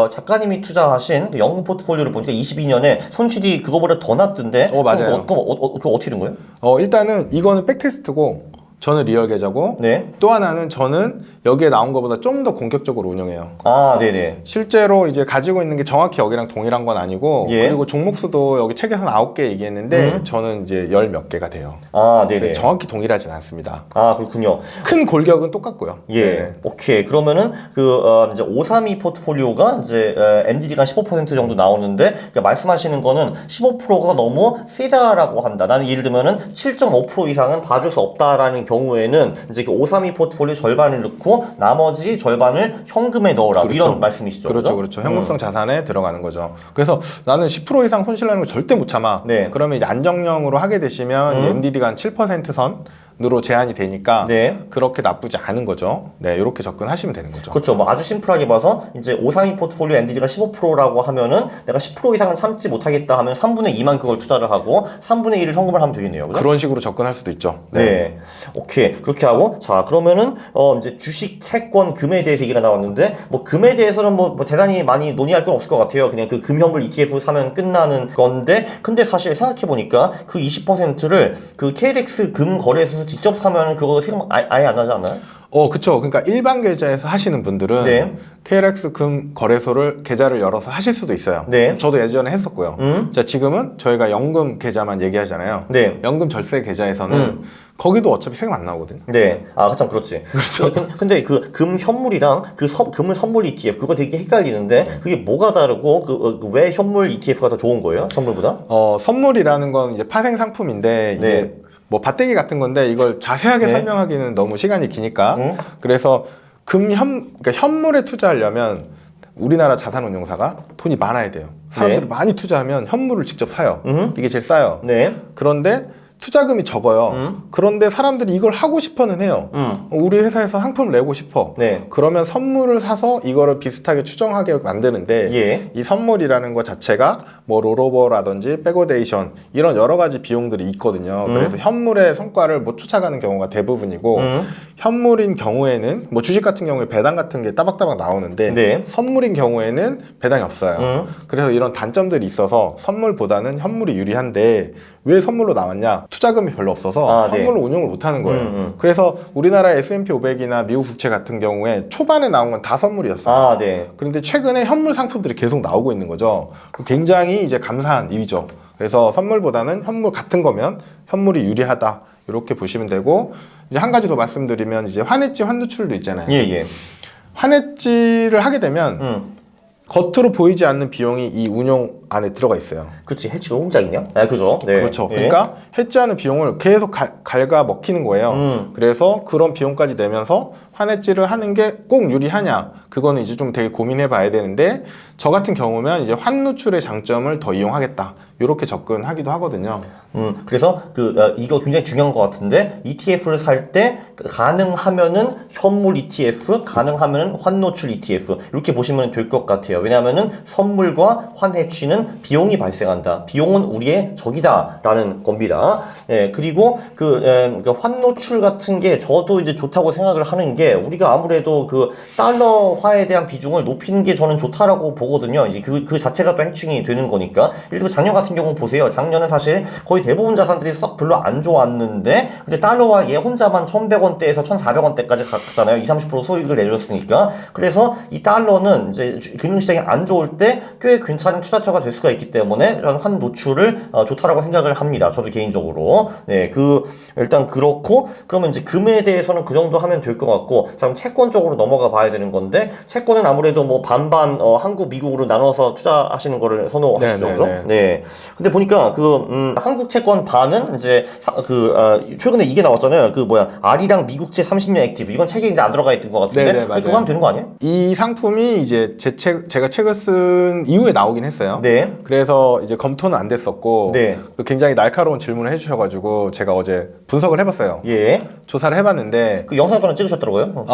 작가님이 투자하신 그 연금 포트폴리오를 보니까 22년에 손실이 그거보다 더 났던데. 맞아요. 그거 어떻게 된 거예요? 일단은 이거는 백테스트고 저는 리얼 계좌고 네. 또 하나는 저는 여기에 나온 것보다 좀 더 공격적으로 운영해요. 아, 네네. 실제로 이제 가지고 있는 게 정확히 여기랑 동일한 건 아니고 예. 그리고 종목수도 여기 책에서는 9개 얘기했는데 저는 이제 10 몇 개가 돼요. 아, 네네. 정확히 동일하진 않습니다. 아, 그렇군요. 큰 골격은 똑같고요. 예. 네. 오케이. 그러면은 이제 532 포트폴리오가 이제 NDD가 15% 정도 나오는데 그러니까 말씀하시는 거는 15%가 너무 세다라고 한다. 나는 예를 들면은 7.5% 이상은 봐줄 수 없다라는 경우에는 이제 그 532 포트폴리오 절반을 넣고 나머지 절반을 현금에 넣어라. 그렇죠. 이런 말씀이시죠. 그렇죠, 그렇죠. 현금성 자산에 들어가는 거죠. 그래서 나는 10% 이상 손실 나는 거 절대 못 참아. 네. 그러면 이제 안정형으로 하게 되시면 MDD가 한 7% 선으로 제한이 되니까 네. 그렇게 나쁘지 않은 거죠. 네, 이렇게 접근하시면 되는 거죠. 그렇죠. 뭐 아주 심플하게 봐서 이제 532 포트폴리오 NDD가 15%라고 하면은 내가 10% 이상은 참지 못하겠다 하면 3분의 2만 그걸 투자를 하고 3분의 1을 현금을 하면 되겠네요. 그죠? 그런 식으로 접근할 수도 있죠. 네. 오케이. 그렇게 하고, 자, 그러면은, 이제 주식, 채권, 금에 대해서 얘기가 나왔는데, 뭐, 금에 대해서는 뭐 대단히 많이 논의할 건 없을 것 같아요. 그냥 그 금현물 ETF 사면 끝나는 건데, 근데 사실 생각해보니까 그 20%를 그 KLX 금 거래소에서 직접 사면 그거 세금 아예 안 하지 않나요? 그쵸. 그러니까 일반 계좌에서 하시는 분들은 네. KLX 금 거래소를 계좌를 열어서 하실 수도 있어요. 네. 저도 예전에 했었고요. 자, 지금은 저희가 연금 계좌만 얘기하잖아요. 네. 연금 절세 계좌에서는 거기도 어차피 세금 안 나오거든요. 네. 아, 참, 그렇지. 그렇죠. 근데 그 금 현물이랑 그 금은 선물 ETF, 그거 되게 헷갈리는데, 그게 뭐가 다르고, 왜 현물 ETF가 더 좋은 거예요? 선물보다? 선물이라는 건 이제 파생 상품인데, 이제 네. 뭐 밭대기 같은 건데 이걸 자세하게 네. 설명하기는 너무 시간이 기니까 그래서 그러니까 현물에 투자하려면 우리나라 자산운용사가 돈이 많아야 돼요. 사람들이 네. 많이 투자하면 현물을 직접 사요. 이게 제일 싸요. 네. 그런데 투자금이 적어요. 그런데 사람들이 이걸 하고 싶어는 해요. 우리 회사에서 상품을 내고 싶어. 네. 그러면 선물을 사서 이거를 비슷하게 추정하게 만드는데 예. 이 선물이라는 것 자체가 뭐 롤오버라든지 백오데이션 이런 여러 가지 비용들이 있거든요. 그래서 현물의 성과를 못 쫓아가는 경우가 대부분이고 현물인 경우에는 뭐 주식 같은 경우에 배당 같은 게 따박따박 나오는데 네. 선물인 경우에는 배당이 없어요. 그래서 이런 단점들이 있어서 선물보다는 현물이 유리한데 왜 선물로 나왔냐? 투자금이 별로 없어서 네. 선물로 운용을 못 하는 거예요. 그래서 우리나라 S&P 500이나 미국 국채 같은 경우에 초반에 나온 건 다 선물이었어요. 아, 네. 그런데 최근에 현물 상품들이 계속 나오고 있는 거죠. 굉장히 이제 감사한 일이죠. 그래서 선물보다는 현물 같은 거면 현물이 유리하다. 이렇게 보시면 되고 이제 한 가지 더 말씀드리면 이제 환해지 환누출도 있잖아요. 예, 예. 환해지를 하게 되면 겉으로 보이지 않는 비용이 이 운용 안에 들어가 있어요. 그치, 해치가 혼자 있냐? 아, 그죠? 네. 그렇죠. 예. 그러니까 해지하는 비용을 계속 갉아 먹히는 거예요. 그래서 그런 비용까지 내면서 환해지를 하는 게 꼭 유리하냐? 그거는 이제 좀 되게 고민해 봐야 되는데 저 같은 경우면 이제 환누출의 장점을 더 이용하겠다. 이렇게 접근하기도 하거든요. 그래서 이거 굉장히 중요한 것 같은데 ETF를 살 때 가능하면은 현물 ETF, 가능하면은 환노출 ETF 이렇게 보시면 될 것 같아요. 왜냐하면은 선물과 환해취는 비용이 발생한다. 비용은 우리의 적이다라는 겁니다. 예, 그리고 그 환노출 같은 게 저도 이제 좋다고 생각을 하는 게 우리가 아무래도 그 달러화에 대한 비중을 높이는 게 저는 좋다라고 보거든요. 이제 그 자체가 또 해칭이 되는 거니까. 예를 들어 작년 같은 경우 보세요. 작년은 사실 거의 대부분 자산들이 썩 별로 안 좋았는데 근데 달러화 얘 혼자만 1,100원대에서 1,400원대까지 갔잖아요. 20-30% 소익을 내줬으니까. 그래서 이 달러는 이제 금융시장이 안 좋을 때 꽤 괜찮은 투자처가 될 수가 있기 때문에 저는 환 노출을 좋다라고 생각을 합니다. 저도 개인적으로. 네, 일단 그렇고 그러면 이제 금에 대해서는 그 정도 하면 될 것 같고 자, 그럼 채권 쪽으로 넘어가 봐야 되는 건데 채권은 아무래도 뭐 반반 한국, 미국으로 나눠서 투자하시는 거를 선호하시죠. 그죠? 네. 근데 보니까 한국 채권 반은 이제 최근에 이게 나왔잖아요. R이랑 미국채 30년 액티브. 이건 책에 이제 안 들어가 있던 것 같은데. 네네, 맞아요. 그거 하면 되는 거 아니에요? 이 상품이 이제 제가 책을 쓴 이후에 나오긴 했어요. 네. 그래서 이제 검토는 안 됐었고 네. 굉장히 날카로운 질문을 해주셔가지고 제가 어제 분석을 해봤어요. 예. 조사를 해봤는데 그 영상도 하나 찍으셨더라고요.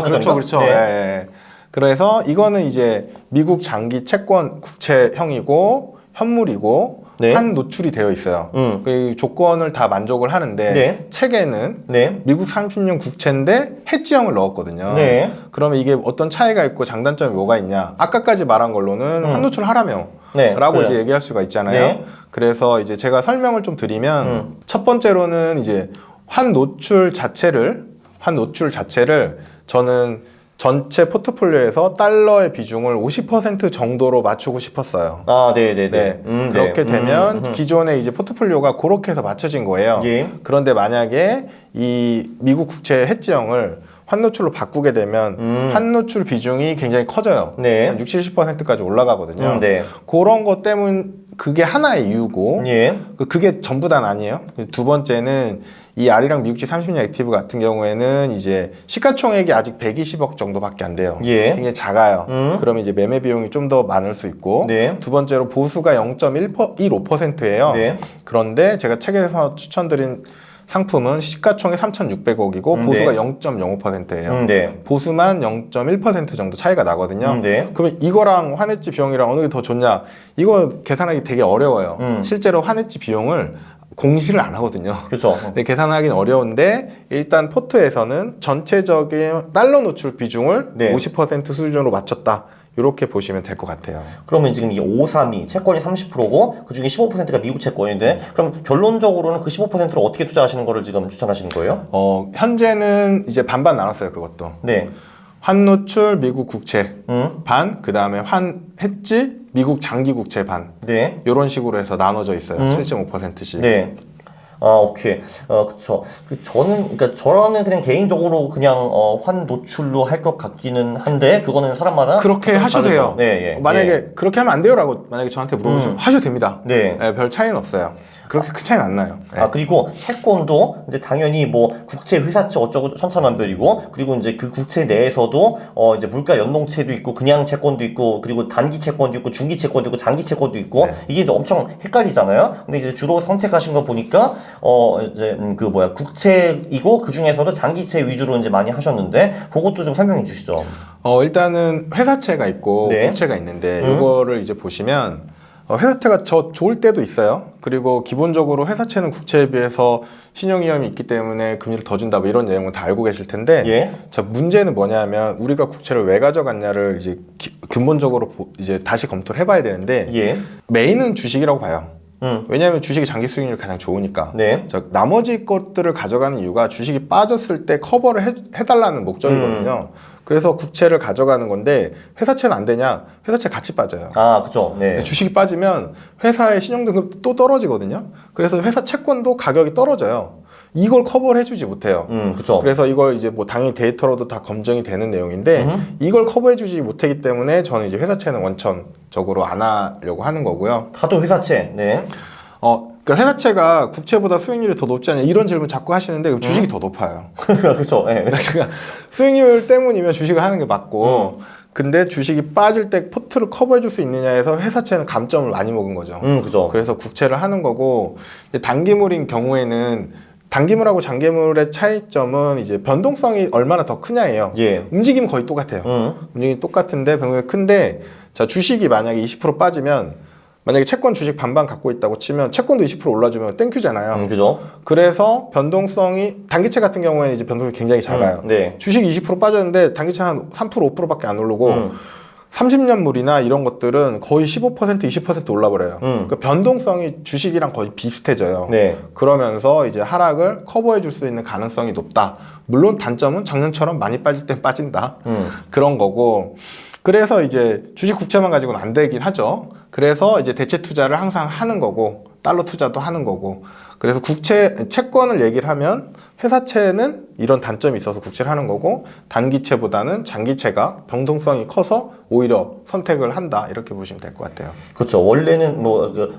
그렇죠, 그렇죠. 네. 예. 그래서 이거는 이제 미국 장기 채권 국채형이고 현물이고 네. 한 노출이 되어 있어요. 그 조건을 다 만족을 하는데 네. 책에는 네. 미국 30년 국채인데 해지형을 넣었거든요. 네. 그러면 이게 어떤 차이가 있고 장단점이 뭐가 있냐? 아까까지 말한 걸로는 한 노출 하라며. 네. 라고 그래요. 이제 얘기할 수가 있잖아요. 네. 그래서 이제 제가 설명을 좀 드리면 첫 번째로는 이제 환 노출 자체를 저는 전체 포트폴리오에서 달러의 비중을 50% 정도로 맞추고 싶었어요. 아, 네네네. 네. 그렇게 되면 기존에 이제 포트폴리오가 그렇게 해서 맞춰진 거예요. 예. 그런데 만약에 이 미국 국채 해지형을 환노출로 바꾸게 되면 환노출 비중이 굉장히 커져요. 네. 한 60, 70%까지 올라가거든요. 네. 그런 것 때문 그게 하나의 이유고 예. 그게 전부 다는 아니에요. 두 번째는 이 아리랑 미국지 30년 액티브 같은 경우에는 이제 시가총액이 아직 120억 정도밖에 안 돼요. 예. 굉장히 작아요. 그러면 이제 매매 비용이 좀 더 많을 수 있고 네. 두 번째로 보수가 0.15%예요. 네. 그런데 제가 책에서 추천드린 상품은 시가총액 3,600억이고 보수가 네. 0.05%예요. 네. 보수만 0.1% 정도 차이가 나거든요. 네. 그러면 이거랑 환해지 비용이랑 어느 게 더 좋냐? 이거 계산하기 되게 어려워요. 실제로 환해지 비용을 공시를 안 하거든요. 그렇죠. 근데 계산하기는 어려운데 일단 포트에서는 전체적인 달러 노출 비중을 네. 50% 수준으로 맞췄다. 이렇게 보시면 될 것 같아요. 그러면 지금 이 532 채권이 30%고 그 중에 15%가 미국 채권인데 그럼 결론적으로는 그 15%를 어떻게 투자하시는 거를 지금 추천하시는 거예요? 현재는 이제 반반 나눴어요. 그것도. 네. 환노출 미국 국채 반, 그 다음에 환해지 미국 장기 국채 반. 네. 이런 식으로 해서 나눠져 있어요. 7.5%씩. 네. 아, 오케이. 그쵸. 그러니까 저는 그냥 개인적으로 그냥, 환 노출로 할 것 같기는 한데, 그거는 사람마다. 그렇게 좀 하셔도 다르죠. 돼요. 네, 예. 만약에 예. 그렇게 하면 안 돼요라고 만약에 저한테 물어보시면 하셔도 됩니다. 네. 별 차이는 없어요. 그렇게 큰 차이는 안 나요. 네. 그리고 채권도 이제 당연히 뭐 국채 회사채 어쩌고 천차만별이고, 그리고 이제 그 국채 내에서도 이제 물가 연동채도 있고, 그냥 채권도 있고, 그리고 단기 채권도 있고, 중기 채권도 있고, 장기 채권도 있고, 네. 이게 이제 엄청 헷갈리잖아요. 근데 이제 주로 선택하신 거 보니까 이제 국채이고 그 중에서도 장기채 위주로 이제 많이 하셨는데, 그것도 좀 설명해 주시죠. 일단은 회사채가 있고 네. 국채가 있는데 이거를 이제 보시면 회사채가 좋을 때도 있어요. 그리고 기본적으로 회사채는 국채에 비해서 신용위험이 있기 때문에 금리를 더 준다 뭐 이런 내용은 다 알고 계실 텐데 예. 자, 문제는 뭐냐면 우리가 국채를 왜 가져갔냐를 이제 근본적으로 이제 다시 검토를 해봐야 되는데 예. 메인은 주식이라고 봐요. 음. 왜냐하면 주식이 장기 수익률이 가장 좋으니까. 네. 자, 나머지 것들을 가져가는 이유가 주식이 빠졌을 때 커버를 해달라는 목적이거든요. 그래서 국채를 가져가는 건데 회사채는 안 되냐? 회사채 같이 빠져요. 그죠. 네. 주식이 빠지면 회사의 신용등급 또 떨어지거든요. 그래서 회사 채권도 가격이 떨어져요. 이걸 커버를 해주지 못해요. 그죠. 그래서 이걸 이제 뭐 당연히 데이터로도 다 검증이 되는 내용인데 이걸 커버해주지 못하기 때문에 저는 이제 회사채는 원천적으로 안 하려고 하는 거고요. 다도 회사채. 네. 그러니까 회사채가 국채보다 수익률이 더 높지 않냐 이런 질문 자꾸 하시는데 주식이 더 높아요. 그죠. 네. 그러니까 수익률 때문이면 주식을 하는 게 맞고 근데 주식이 빠질 때 포트를 커버해줄 수 있느냐에서 회사채는 감점을 많이 먹은 거죠. 그죠. 그래서 국채를 하는 거고 이제 단기물인 경우에는 단기물하고 장기물의 차이점은 이제 변동성이 얼마나 더 크냐예요. 예. 움직임은 거의 똑같아요. 움직임이 똑같은데 변동성이 큰데 자 주식이 만약에 20% 빠지면 만약에 채권 주식 반반 갖고 있다고 치면 채권도 20% 올라주면 땡큐잖아요. 그죠. 그래서 변동성이 단기채 같은 경우에는 이제 변동성이 굉장히 작아요. 네. 주식이 20% 빠졌는데 단기채 한 3%, 5%밖에 안 오르고 30년 물이나 이런 것들은 거의 15%, 20% 올라버려요. 그러니까 변동성이 주식이랑 거의 비슷해져요. 네. 그러면서 이제 하락을 커버해 줄 수 있는 가능성이 높다. 물론 단점은 작년처럼 많이 빠질 땐 빠진다. 그런 거고. 그래서 이제 주식 국채만 가지고는 안 되긴 하죠. 그래서 이제 대체 투자를 항상 하는 거고, 달러 투자도 하는 거고. 그래서 채권을 얘기를 하면 회사채는 이런 단점이 있어서 국채를 하는 거고, 단기채보다는 장기채가 변동성이 커서 오히려 선택을 한다. 이렇게 보시면 될 것 같아요. 그렇죠. 원래는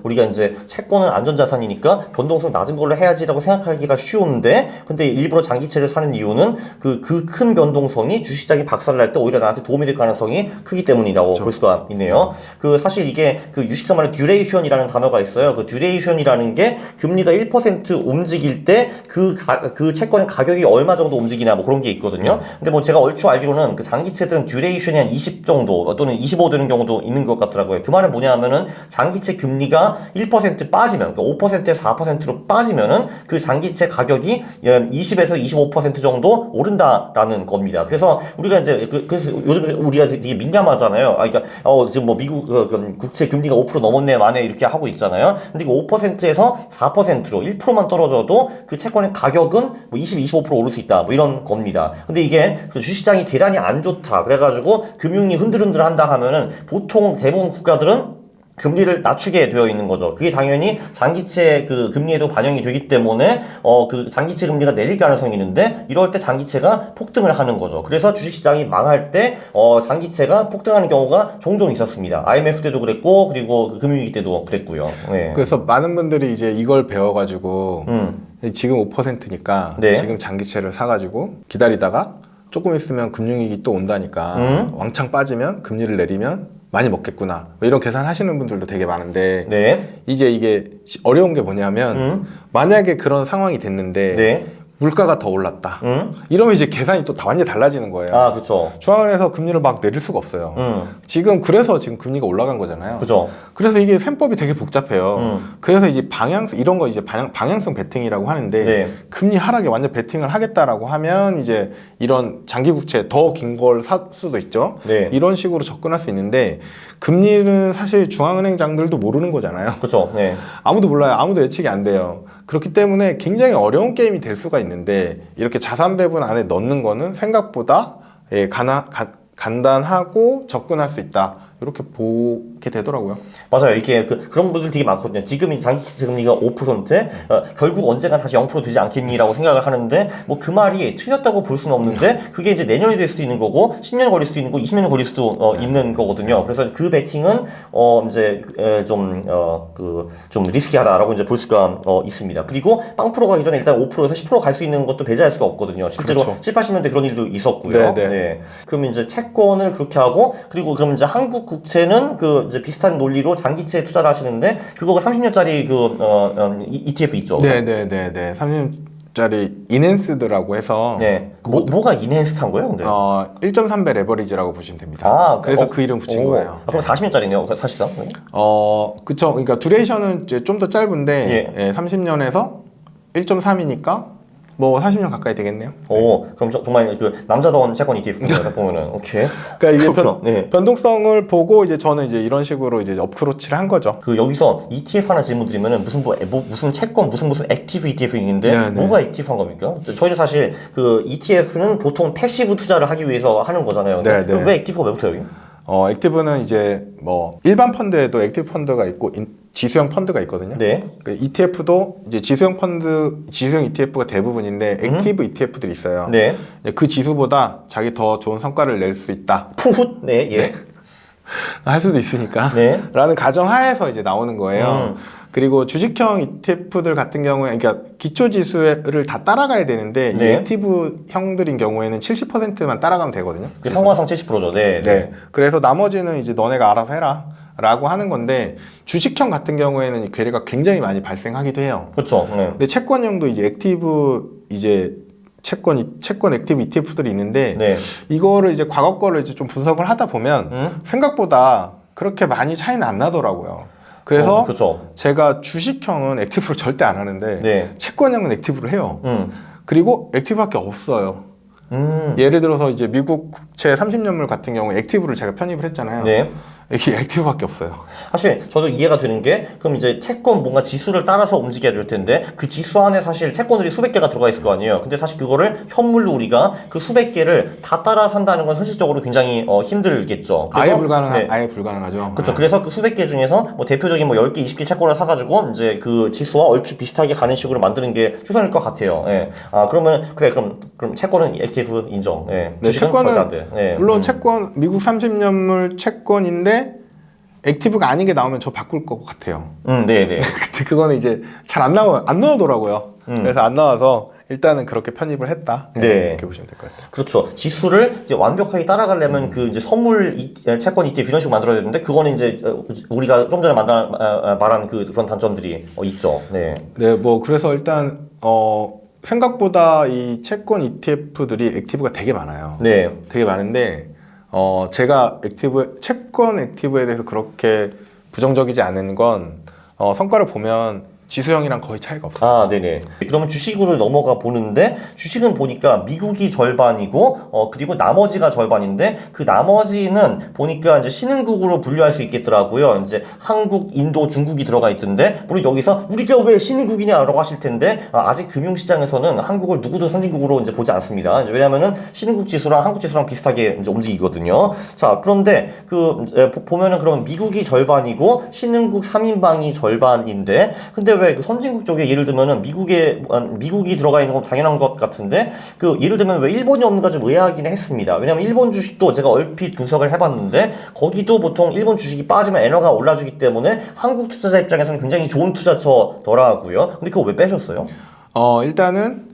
우리가 이제 채권은 안전자산이니까 변동성 낮은 걸로 해야지라고 생각하기가 쉬운데, 근데 일부러 장기채를 사는 이유는 그 큰 변동성이 주식시장이 박살날 때 오히려 나한테 도움이 될 가능성이 크기 때문이라고 그렇죠. 볼 수가 있네요. 사실 이게 유식상 말하는 듀레이션이라는 단어가 있어요. 그 듀레이션이라는 게 금리가 1% 움직일 때 그 채권의 가격이 얼마 정도 움직이나 뭐 그런 게 있거든요. 근데 뭐 제가 얼추 알기로는 그 장기채들은 듀레이션이 한 20 정도 또는 25 되는 경우도 있는 것 같더라고요. 그 말은 뭐냐 하면은 장기채 금리가 1% 빠지면, 그러니까 5%에서 4%로 빠지면은 그 장기채 가격이 20에서 25% 정도 오른다라는 겁니다. 그래서 우리가 이제 그래서 요즘 우리가 되게 민감하잖아요. 그러니까 지금 뭐 미국 국채 금리가 5% 넘었네 만에 이렇게 하고 있잖아요. 근데 그 5%에서 4%로 1%만 떨어져도 그 채권의 가격은 뭐 20, 25% 오를 수 있다. 뭐 이런 겁니다. 근데 이게 그 주식시장이 대단히 안 좋다. 그래가지고 금융이 흔들흔들 한다 하면은 보통 대부분 국가들은 금리를 낮추게 되어 있는 거죠. 그게 당연히 장기채 그 금리에도 반영이 되기 때문에 그 장기채 금리가 내릴 가능성이 있는데 이럴 때 장기채가 폭등을 하는 거죠. 그래서 주식시장이 망할 때 장기채가 폭등하는 경우가 종종 있었습니다. IMF 때도 그랬고 그리고 그 금융위기 때도 그랬고요. 네. 그래서 많은 분들이 이제 이걸 배워가지고 지금 5%니까 네. 지금 장기채를 사가지고 기다리다가 조금 있으면 금융위기 또 온다니까 왕창 빠지면 금리를 내리면 많이 먹겠구나 뭐 이런 계산하시는 분들도 되게 많은데 네. 이제 이게 어려운 게 뭐냐면 만약에 그런 상황이 됐는데 네. 물가가 더 올랐다 이러면 이제 계산이 또 완전히 달라지는 거예요. 아, 그쵸. 중앙은행에서 금리를 막 내릴 수가 없어요. 그래서 지금 금리가 올라간 거잖아요. 그죠. 그래서 이게 셈법이 되게 복잡해요. 그래서 이제 이런 거 이제 방향성 베팅이라고 하는데 네. 금리 하락에 완전 베팅을 하겠다라고 하면 이제 이런 장기 국채 더 긴 걸 살 수도 있죠. 네. 이런 식으로 접근할 수 있는데 금리는 사실 중앙은행장들도 모르는 거잖아요. 그쵸. 네. 아무도 몰라요. 아무도 예측이 안 돼요. 그렇기 때문에 굉장히 어려운 게임이 될 수가 있는데 이렇게 자산 배분 안에 넣는 거는 생각보다 간단하고 접근할 수 있다. 이렇게 보게 되더라고요. 맞아요. 이게 그런 분들 되게 많거든요. 지금 이 장기채 금리가 5%, 결국 언젠가 다시 0% 되지 않겠니라고 생각을 하는데, 뭐 그 말이 틀렸다고 볼 수는 없는데, 그게 이제 내년이 될 수도 있는 거고, 10년 걸릴 수도 있는 거고, 20년 걸릴 수도 있는 거거든요. 그래서 그 베팅은, 이제, 좀 리스키하다라고 이제 볼 수가 있습니다. 그리고 빵프로 가기 전에 일단 5%에서 10% 갈 수 있는 것도 배제할 수가 없거든요. 실제로 그렇죠. 7, 80년대 그런 일도 있었고요. 네네. 네. 그러면 이제 채권을 그렇게 하고, 그리고 그러면 이제 한국 국채는 이제 비슷한 논리로 장기채에 투자를 하시는데 그거가 30년짜리 ETF 있죠. 네네네네. 30년짜리 인핸스드라고 해서 네. 뭐가 인핸스드한 거예요, 근데? 1.3배 레버리지라고 보시면 됩니다. 아, 그래서 그 이름 붙인 거예요. 그럼 40년짜리네요, 사실상. 네. 그쵸. 그러니까 듀레이션은 이제 좀 더 짧은데 30년에서 1.3이니까 뭐 40년 가까이 되겠네요. 그럼 정말 남자다운 채권 ETF입니다. 보면은 오케이. 그러니까 이게 네. 변동성을 보고 이제 저는 이제 이런 식으로 이제 어프로치를 한 거죠. 여기서 ETF 하나 질문 드리면은 무슨 채권 무슨 액티브 ETF 있는데 네네. 뭐가 액티브한 겁니까? 저희는 사실 ETF는 보통 패시브 투자를 하기 위해서 하는 거잖아요. 네네. 왜 액티브가 왜 붙어요, 여기? 액티브는 이제 뭐 일반 펀드에도 액티브 펀드가 있고 지수형 펀드가 있거든요. 네. ETF도 이제 지수형 ETF가 대부분인데 액티브 ETF들이 있어요. 네. 그 지수보다 자기 더 좋은 성과를 낼 수 있다. 푸훗. 네. 예. 할 수도 있으니까. 네. 라는 가정하에서 이제 나오는 거예요. 그리고 주식형 ETF들 같은 경우에, 그러니까 기초 지수를 다 따라가야 되는데 네. 이 액티브 형들인 경우에는 70%만 따라가면 되거든요. 상관성 70%죠. 네. 네. 그래서 나머지는 이제 너네가 알아서 해라. 라고 하는 건데 주식형 같은 경우에는 괴리가 굉장히 많이 발생하기도 해요. 그렇죠. 네. 근데 채권형도 이제 채권 액티브 ETF들이 있는데 네. 이거를 이제 과거 거를 이제 좀 분석을 하다 보면 생각보다 그렇게 많이 차이는 안 나더라고요. 그래서 그렇죠. 제가 주식형은 액티브를 절대 안 하는데 네. 채권형은 액티브를 해요. 그리고 액티브밖에 없어요. 예를 들어서 이제 미국 국채 30년물 같은 경우에 액티브를 제가 편입을 했잖아요. 네. 이게 액티브밖에 없어요. 사실 저도 이해가 되는 게 그럼 이제 채권 뭔가 지수를 따라서 움직여야 될 텐데 그 지수 안에 사실 채권들이 수백 개가 들어가 있을 거 아니에요. 근데 사실 그거를 현물로 우리가 그 수백 개를 다 따라 산다는 건 현실적으로 굉장히 힘들겠죠. 아예 네. 아예 불가능하죠. 그렇죠. 그래서 그 수백 개 중에서 뭐 대표적인 뭐 10개, 20개 채권을 사가지고 이제 그 지수와 얼추 비슷하게 가는 식으로 만드는 게 최선일 것 같아요. 예. 그러면 그럼 채권은 ETF 인정. 예. 네, 채권은 안 돼. 예. 물론 채권 미국 30년물 채권인데 액티브가 아닌 게 나오면 저 바꿀 것 같아요. 네네. 근데 그거는 이제 잘 안 나오더라고요. 그래서 안 나와서 일단은 그렇게 편입을 했다. 네. 이렇게 보시면 될 것 같아요. 그렇죠. 지수를 이제 완벽하게 따라가려면 그 이제 선물 채권 ETF 이런 식으로 만들어야 되는데 그거는 이제 우리가 좀 전에 말한 그런 단점들이 있죠. 네. 네, 뭐 그래서 일단 생각보다 이 채권 ETF들이 액티브가 되게 많아요. 네. 되게 많은데 제가 채권 액티브에 대해서 그렇게 부정적이지 않은 건 성과를 보면 지수형이랑 거의 차이가 없어요. 아, 네네. 그러면 주식으로 넘어가 보는데, 주식은 보니까 미국이 절반이고, 그리고 나머지가 절반인데, 그 나머지는 보니까 이제 신흥국으로 분류할 수 있겠더라고요. 이제 한국, 인도, 중국이 들어가 있던데, 물론 여기서 우리가 왜 신흥국이냐라고 하실 텐데, 아직 금융시장에서는 한국을 누구도 선진국으로 이제 보지 않습니다. 이제 왜냐면은 신흥국 지수랑 한국 지수랑 비슷하게 이제 움직이거든요. 자, 그런데 보면은 그러면 미국이 절반이고, 신흥국 3인방이 절반인데, 근데 왜 그 선진국 쪽에 예를 들면은 미국이 들어가 있는 건 당연한 것 같은데 예를 들면 왜 일본이 없는가 좀 의아하긴 했습니다. 왜냐면 일본 주식도 제가 얼핏 분석을 해봤는데 거기도 보통 일본 주식이 빠지면 엔화가 올라주기 때문에 한국 투자자 입장에서는 굉장히 좋은 투자처더라고요. 근데 그거 왜 빼셨어요? 일단은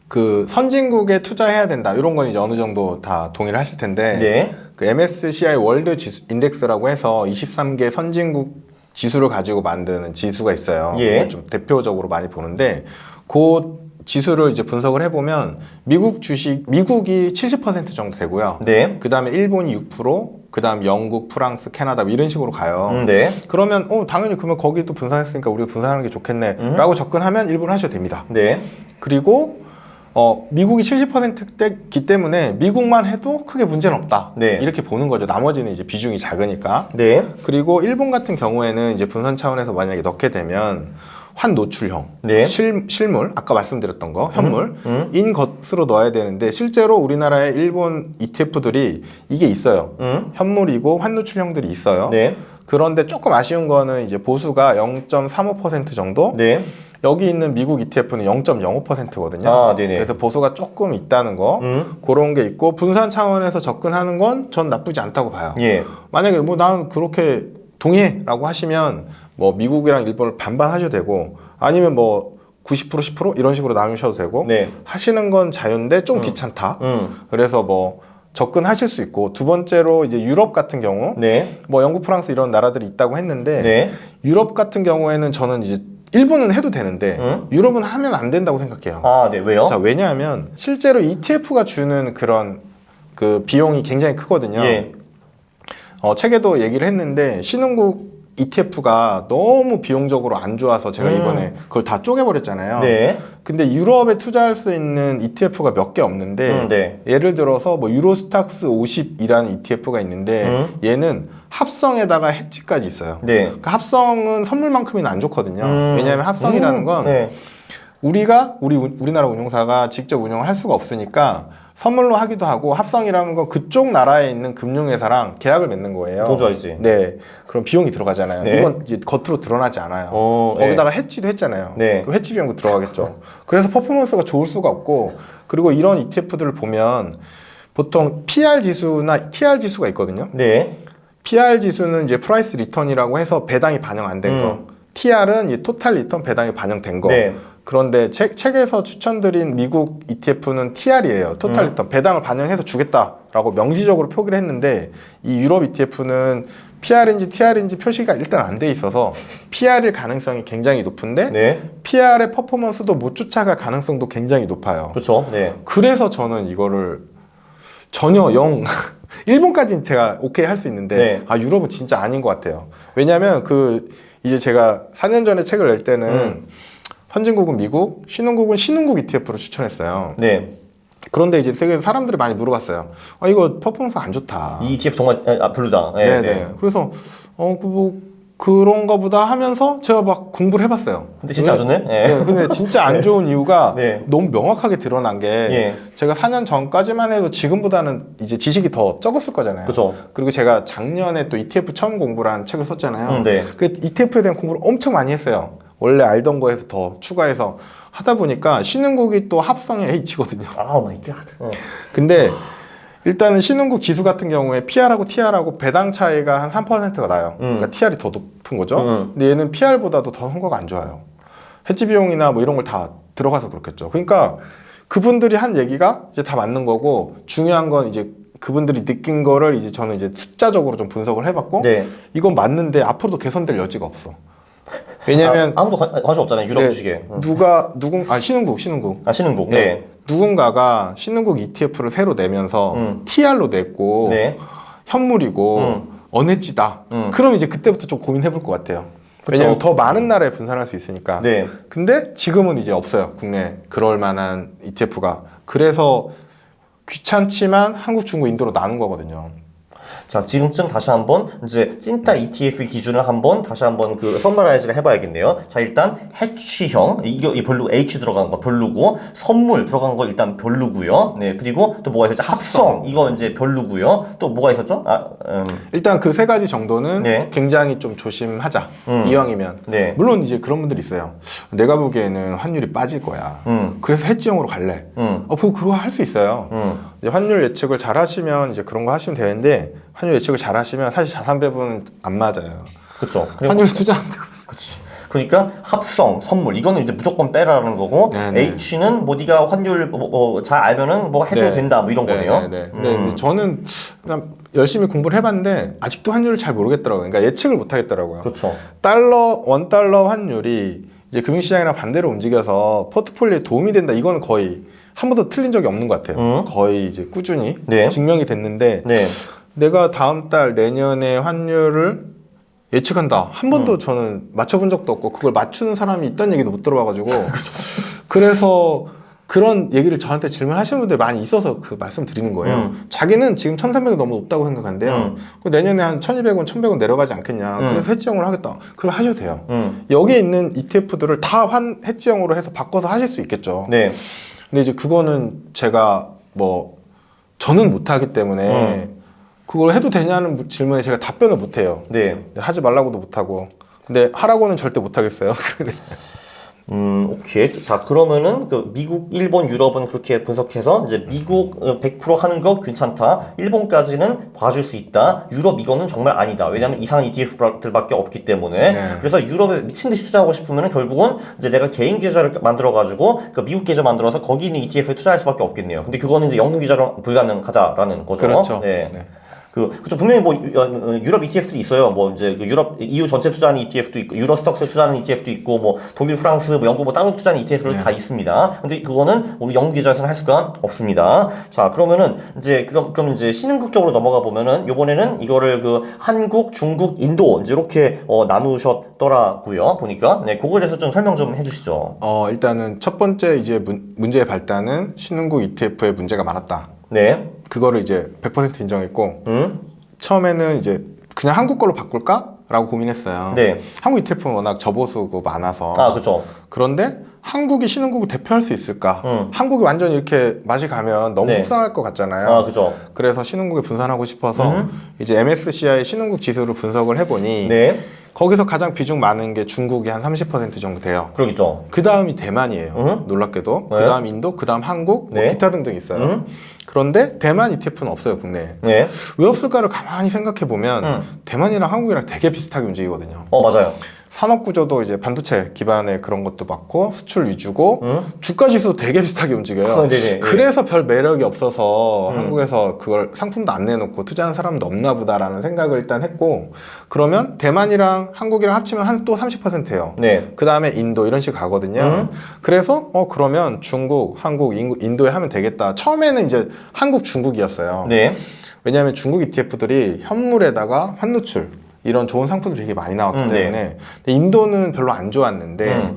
그 선진국에 투자해야 된다 이런 건 이제 어느 정도 다 동의를 하실 텐데 네. 그 MSCI 월드 인덱스라고 해서 23개 선진국 지수를 가지고 만드는 지수가 있어요. 예. 좀 대표적으로 많이 보는데 그 지수를 이제 분석을 해보면 미국이 70% 정도 되고요. 네. 그 다음에 일본이 6%, 그 다음 영국, 프랑스, 캐나다 이런 식으로 가요. 네. 그러면 당연히 그러면 거기도 분산했으니까 우리도 분산하는 게 좋겠네 라고 접근하면 일본 하셔도 됩니다. 네. 그리고 미국이 70%기 때문에 미국만 해도 크게 문제는 없다. 네. 이렇게 보는 거죠. 나머지는 이제 비중이 작으니까. 네. 그리고 일본 같은 경우에는 이제 분산 차원에서 만약에 넣게 되면 환 노출형, 네. 실물, 아까 말씀드렸던 거, 현물, 인 것으로 넣어야 되는데 실제로 우리나라의 일본 ETF들이 이게 있어요. 현물이고 환 노출형들이 있어요. 네. 그런데 조금 아쉬운 거는 이제 보수가 0.35% 정도. 네. 여기 있는 미국 ETF는 0.05%거든요. 아, 네네. 그래서 보수가 조금 있다는 거, 그런 게 있고 분산 차원에서 접근하는 건 전 나쁘지 않다고 봐요. 예. 만약에 뭐 난 그렇게 동의해라고 하시면 뭐 미국이랑 일본을 반반 하셔도 되고 아니면 뭐 90% 10% 이런 식으로 나누셔도 되고 네. 하시는 건 자유인데 좀 귀찮다. 그래서 뭐 접근하실 수 있고 두 번째로 이제 유럽 같은 경우, 네. 뭐 영국, 프랑스 이런 나라들이 있다고 했는데 네. 유럽 같은 경우에는 저는 이제 일본은 해도 되는데 유럽은 하면 안 된다고 생각해요. 아, 네. 왜요? 자, 왜냐하면 실제로 ETF가 주는 그런 그 비용이 굉장히 크거든요. 예. 책에도 얘기를 했는데 신흥국 ETF가 너무 비용적으로 안 좋아서 제가 이번에 그걸 다 쪼개버렸잖아요. 네. 근데 유럽에 투자할 수 있는 ETF가 몇 개 없는데 네. 예를 들어서 뭐 유로스탁스 50이라는 ETF가 있는데 얘는 합성에다가 해지까지 있어요. 네. 그 합성은 선물만큼은 안 좋거든요. 왜냐하면 합성이라는 건 네. 우리나라 운용사가 직접 운영을 할 수가 없으니까 선물로 하기도 하고 합성이라는 건 그쪽 나라에 있는 금융회사랑 계약을 맺는 거예요. 돈 줘야지. 네. 그럼 비용이 들어가잖아요. 네. 이건 이제 겉으로 드러나지 않아요. 거기다가 해치도 했잖아요. 네. 그 해치 비용도 들어가겠죠. 그래서 퍼포먼스가 좋을 수가 없고 그리고 이런 ETF들을 보면 보통 PR 지수나 TR 지수가 있거든요. 네. PR 지수는 이제 프라이스 리턴이라고 해서 배당이 반영 안 된 거. TR은 이 토탈 리턴 배당이 반영된 거. 네. 그런데 책에서 추천드린 미국 ETF는 TR이에요. 토탈 리턴 배당을 반영해서 주겠다라고 명시적으로 표기를 했는데 이 유럽 ETF는 PR인지 TR인지 표시가 일단 안 돼 있어서 PR일 가능성이 굉장히 높은데 네. PR의 퍼포먼스도 못 쫓아갈 가능성도 굉장히 높아요. 그렇죠. 네. 그래서 저는 이거를 전혀 일본까지는 제가 오케이 할 수 있는데 네. 유럽은 진짜 아닌 것 같아요. 왜냐하면 이제 제가 4년 전에 책을 낼 때는 선진국은 미국, 신흥국은 신흥국 ETF로 추천했어요. 네. 그런데 이제 세계에서 사람들이 많이 물어봤어요. 이거 퍼포먼스 안 좋다. 이 ETF 정말 별로다. 네네. 네. 그래서 그런 거보다 하면서 제가 막 공부를 해봤어요. 근데 진짜 안 좋네. 네. 네, 근데 진짜 안 좋은 이유가 네. 너무 명확하게 드러난 게 예. 제가 4년 전까지만 해도 지금보다는 이제 지식이 더 적었을 거잖아요. 그렇죠. 그리고 제가 작년에 또 ETF 처음 공부를 한 책을 썼잖아요. 네. 그 ETF에 대한 공부를 엄청 많이 했어요. 원래 알던 거에서 더 추가해서 하다 보니까 신흥국이 또 합성의 H거든요. 아 마이 갓. 근데 일단은 신흥국 지수 같은 경우에 PR하고 TR하고 배당 차이가 한 3%가 나요. 그러니까 TR이 더 높은 거죠. 근데 얘는 PR보다도 더 성과가 안 좋아요. 해지 비용이나 뭐 이런 걸 다 들어가서 그렇겠죠. 그러니까 그분들이 한 얘기가 이제 다 맞는 거고 중요한 건 이제 그분들이 느낀 거를 이제 저는 이제 숫자적으로 좀 분석을 해봤고 네. 이건 맞는데 앞으로도 개선될 여지가 없어. 왜냐면 아무도 관심 없잖아요. 유럽 네, 주식에. 신흥국. 신흥국. 네. 네. 누군가가 신흥국 ETF를 새로 내면서 TR로 냈고 네. 현물이고 언해지다. 그럼 이제 그때부터 좀 고민해볼 것 같아요. 왜냐면 더 많은 나라에 분산할 수 있으니까. 네. 근데 지금은 이제 없어요. 국내 그럴 만한 ETF가. 그래서 귀찮지만 한국, 중국, 인도로 나눈 거거든요. 자, 지금쯤 다시 한번 이제 찐따 ETF 기준을 한번 다시 한번 그 서머라이즈를 해봐야겠네요. 자, 일단 해치형 이 별로 H 들어간 거 별로고, 선물 들어간 거 일단 별로고요. 네, 그리고 또 뭐가 있었죠? 합성 이거 이제 별로고요. 또 뭐가 있었죠? 일단 그 세 가지 정도는 네. 굉장히 좀 조심하자. 이왕이면. 네. 물론 이제 그런 분들이 있어요. 내가 보기에는 환율이 빠질 거야. 그래서 해지형으로 갈래. 그거 할 수 있어요. 이제 환율 예측을 잘 하시면 이제 그런 거 하시면 되는데, 환율 예측을 잘 하시면 사실 자산 배분은 안 맞아요. 그렇죠. 환율에 투자하면 되고. 그렇지. 그러니까 합성, 선물 이거는 이제 무조건 빼라는 거고, 네네. H는 뭐 네가 환율 잘 알면은 뭐 해도 네. 된다 뭐 이런 거네요. 근데 이제 저는 그냥 열심히 공부를 해봤는데 아직도 환율을 잘 모르겠더라고요. 그러니까 예측을 못 하겠더라고요. 그렇죠. 원 달러 환율이 이제 금융시장이랑 반대로 움직여서 포트폴리오에 도움이 된다. 이거는 거의 한 번도 틀린 적이 없는 것 같아요. 거의 이제 꾸준히 네. 증명이 됐는데, 네. 내가 다음 달 내년에 환율을 예측한다. 한 번도 저는 맞춰본 적도 없고, 그걸 맞추는 사람이 있다는 얘기도 못 들어봐가지고. 그래서 그런 얘기를 저한테 질문하시는 분들이 많이 있어서 그 말씀 드리는 거예요. 자기는 지금 1,300이 너무 높다고 생각한대요. 내년에 한 1,200원, 1,100원 내려가지 않겠냐. 그래서 해지형으로 하겠다. 그럼 하셔도 돼요. 여기에 있는 ETF들을 다 해지형으로 해서 바꿔서 하실 수 있겠죠. 네. 근데 이제 그거는 제가 저는 못하기 때문에 그걸 해도 되냐는 질문에 제가 답변을 못해요. 네. 하지 말라고도 못하고. 근데 하라고는 절대 못하겠어요. 오케이. 자, 그러면은 그 미국, 일본, 유럽은 그렇게 분석해서 이제 미국 100% 하는 거 괜찮다. 일본까지는 봐줄 수 있다. 유럽 이거는 정말 아니다. 왜냐면 이상한 ETF들밖에 없기 때문에. 네. 그래서 유럽에 미친 듯이 투자하고 싶으면은 결국은 이제 내가 개인 계좌를 만들어 가지고 그 미국 계좌 만들어서 거기 있는 ETF에 투자할 수밖에 없겠네요. 근데 그거는 이제 연금 계좌로 불가능하다라는 거죠. 그렇죠. 네. 네. 그쵸. 분명히 뭐, 유럽 ETF도 있어요. 뭐, 이제, 유럽, EU 전체 투자하는 ETF도 있고, 유로 스톡스에 투자하는 ETF도 있고, 뭐, 독일, 프랑스, 뭐, 영국, 뭐, 따로 투자하는 ETF들 다 있습니다. 근데 그거는 우리 연구 계좌에서는 할 수가 없습니다. 자, 그러면은, 이제, 그럼 이제 신흥국 쪽으로 넘어가 보면은, 요번에는 이거를 그, 한국, 중국, 인도, 이제 이렇게, 나누셨더라고요. 보니까. 네, 그거에 대해서 좀 설명 좀 해주시죠. 일단은 첫 번째 이제 문제의 발단은 신흥국 ETF에 문제가 많았다. 네. 그거를 이제 100% 인정했고, 처음에는 이제 그냥 한국 걸로 바꿀까? 라고 고민했어요. 네. 한국 ETF는 워낙 저보수고 많아서. 그쵸. 그런데 한국이 신흥국을 대표할 수 있을까? 한국이 완전 이렇게 맛이 가면 너무 네. 속상할 것 같잖아요. 그죠. 그래서 신흥국에 분산하고 싶어서 이제 MSCI 신흥국 지수를 분석을 해보니, 네. 거기서 가장 비중 많은 게 중국이 한 30% 정도 돼요. 그러겠죠. 그 다음이 대만이에요. 놀랍게도. 네. 그 다음 인도, 그 다음 한국, 뭐 네. 기타 등등 있어요. 그런데 대만 ETF는 없어요, 국내에. 네. 왜 없을까를 가만히 생각해보면 대만이랑 한국이랑 되게 비슷하게 움직이거든요. 맞아요. 산업 구조도 이제 반도체 기반의 그런 것도 많고 수출 위주고 주가 지수도 되게 비슷하게 움직여요. 네네. 그래서 별 매력이 없어서 한국에서 그걸 상품도 안 내놓고 투자하는 사람도 없나 보다라는 생각을 일단 했고, 그러면 대만이랑 한국이랑 합치면 한 또 30%예요. 네. 그 다음에 인도 이런 식으로 가거든요. 그래서 그러면 중국, 한국, 인도에 하면 되겠다. 처음에는 이제 한국, 중국이었어요. 네. 왜냐하면 중국 ETF들이 현물에다가 환노출 이런 좋은 상품들이 되게 많이 나왔기 때문에. 네. 근데 인도는 별로 안 좋았는데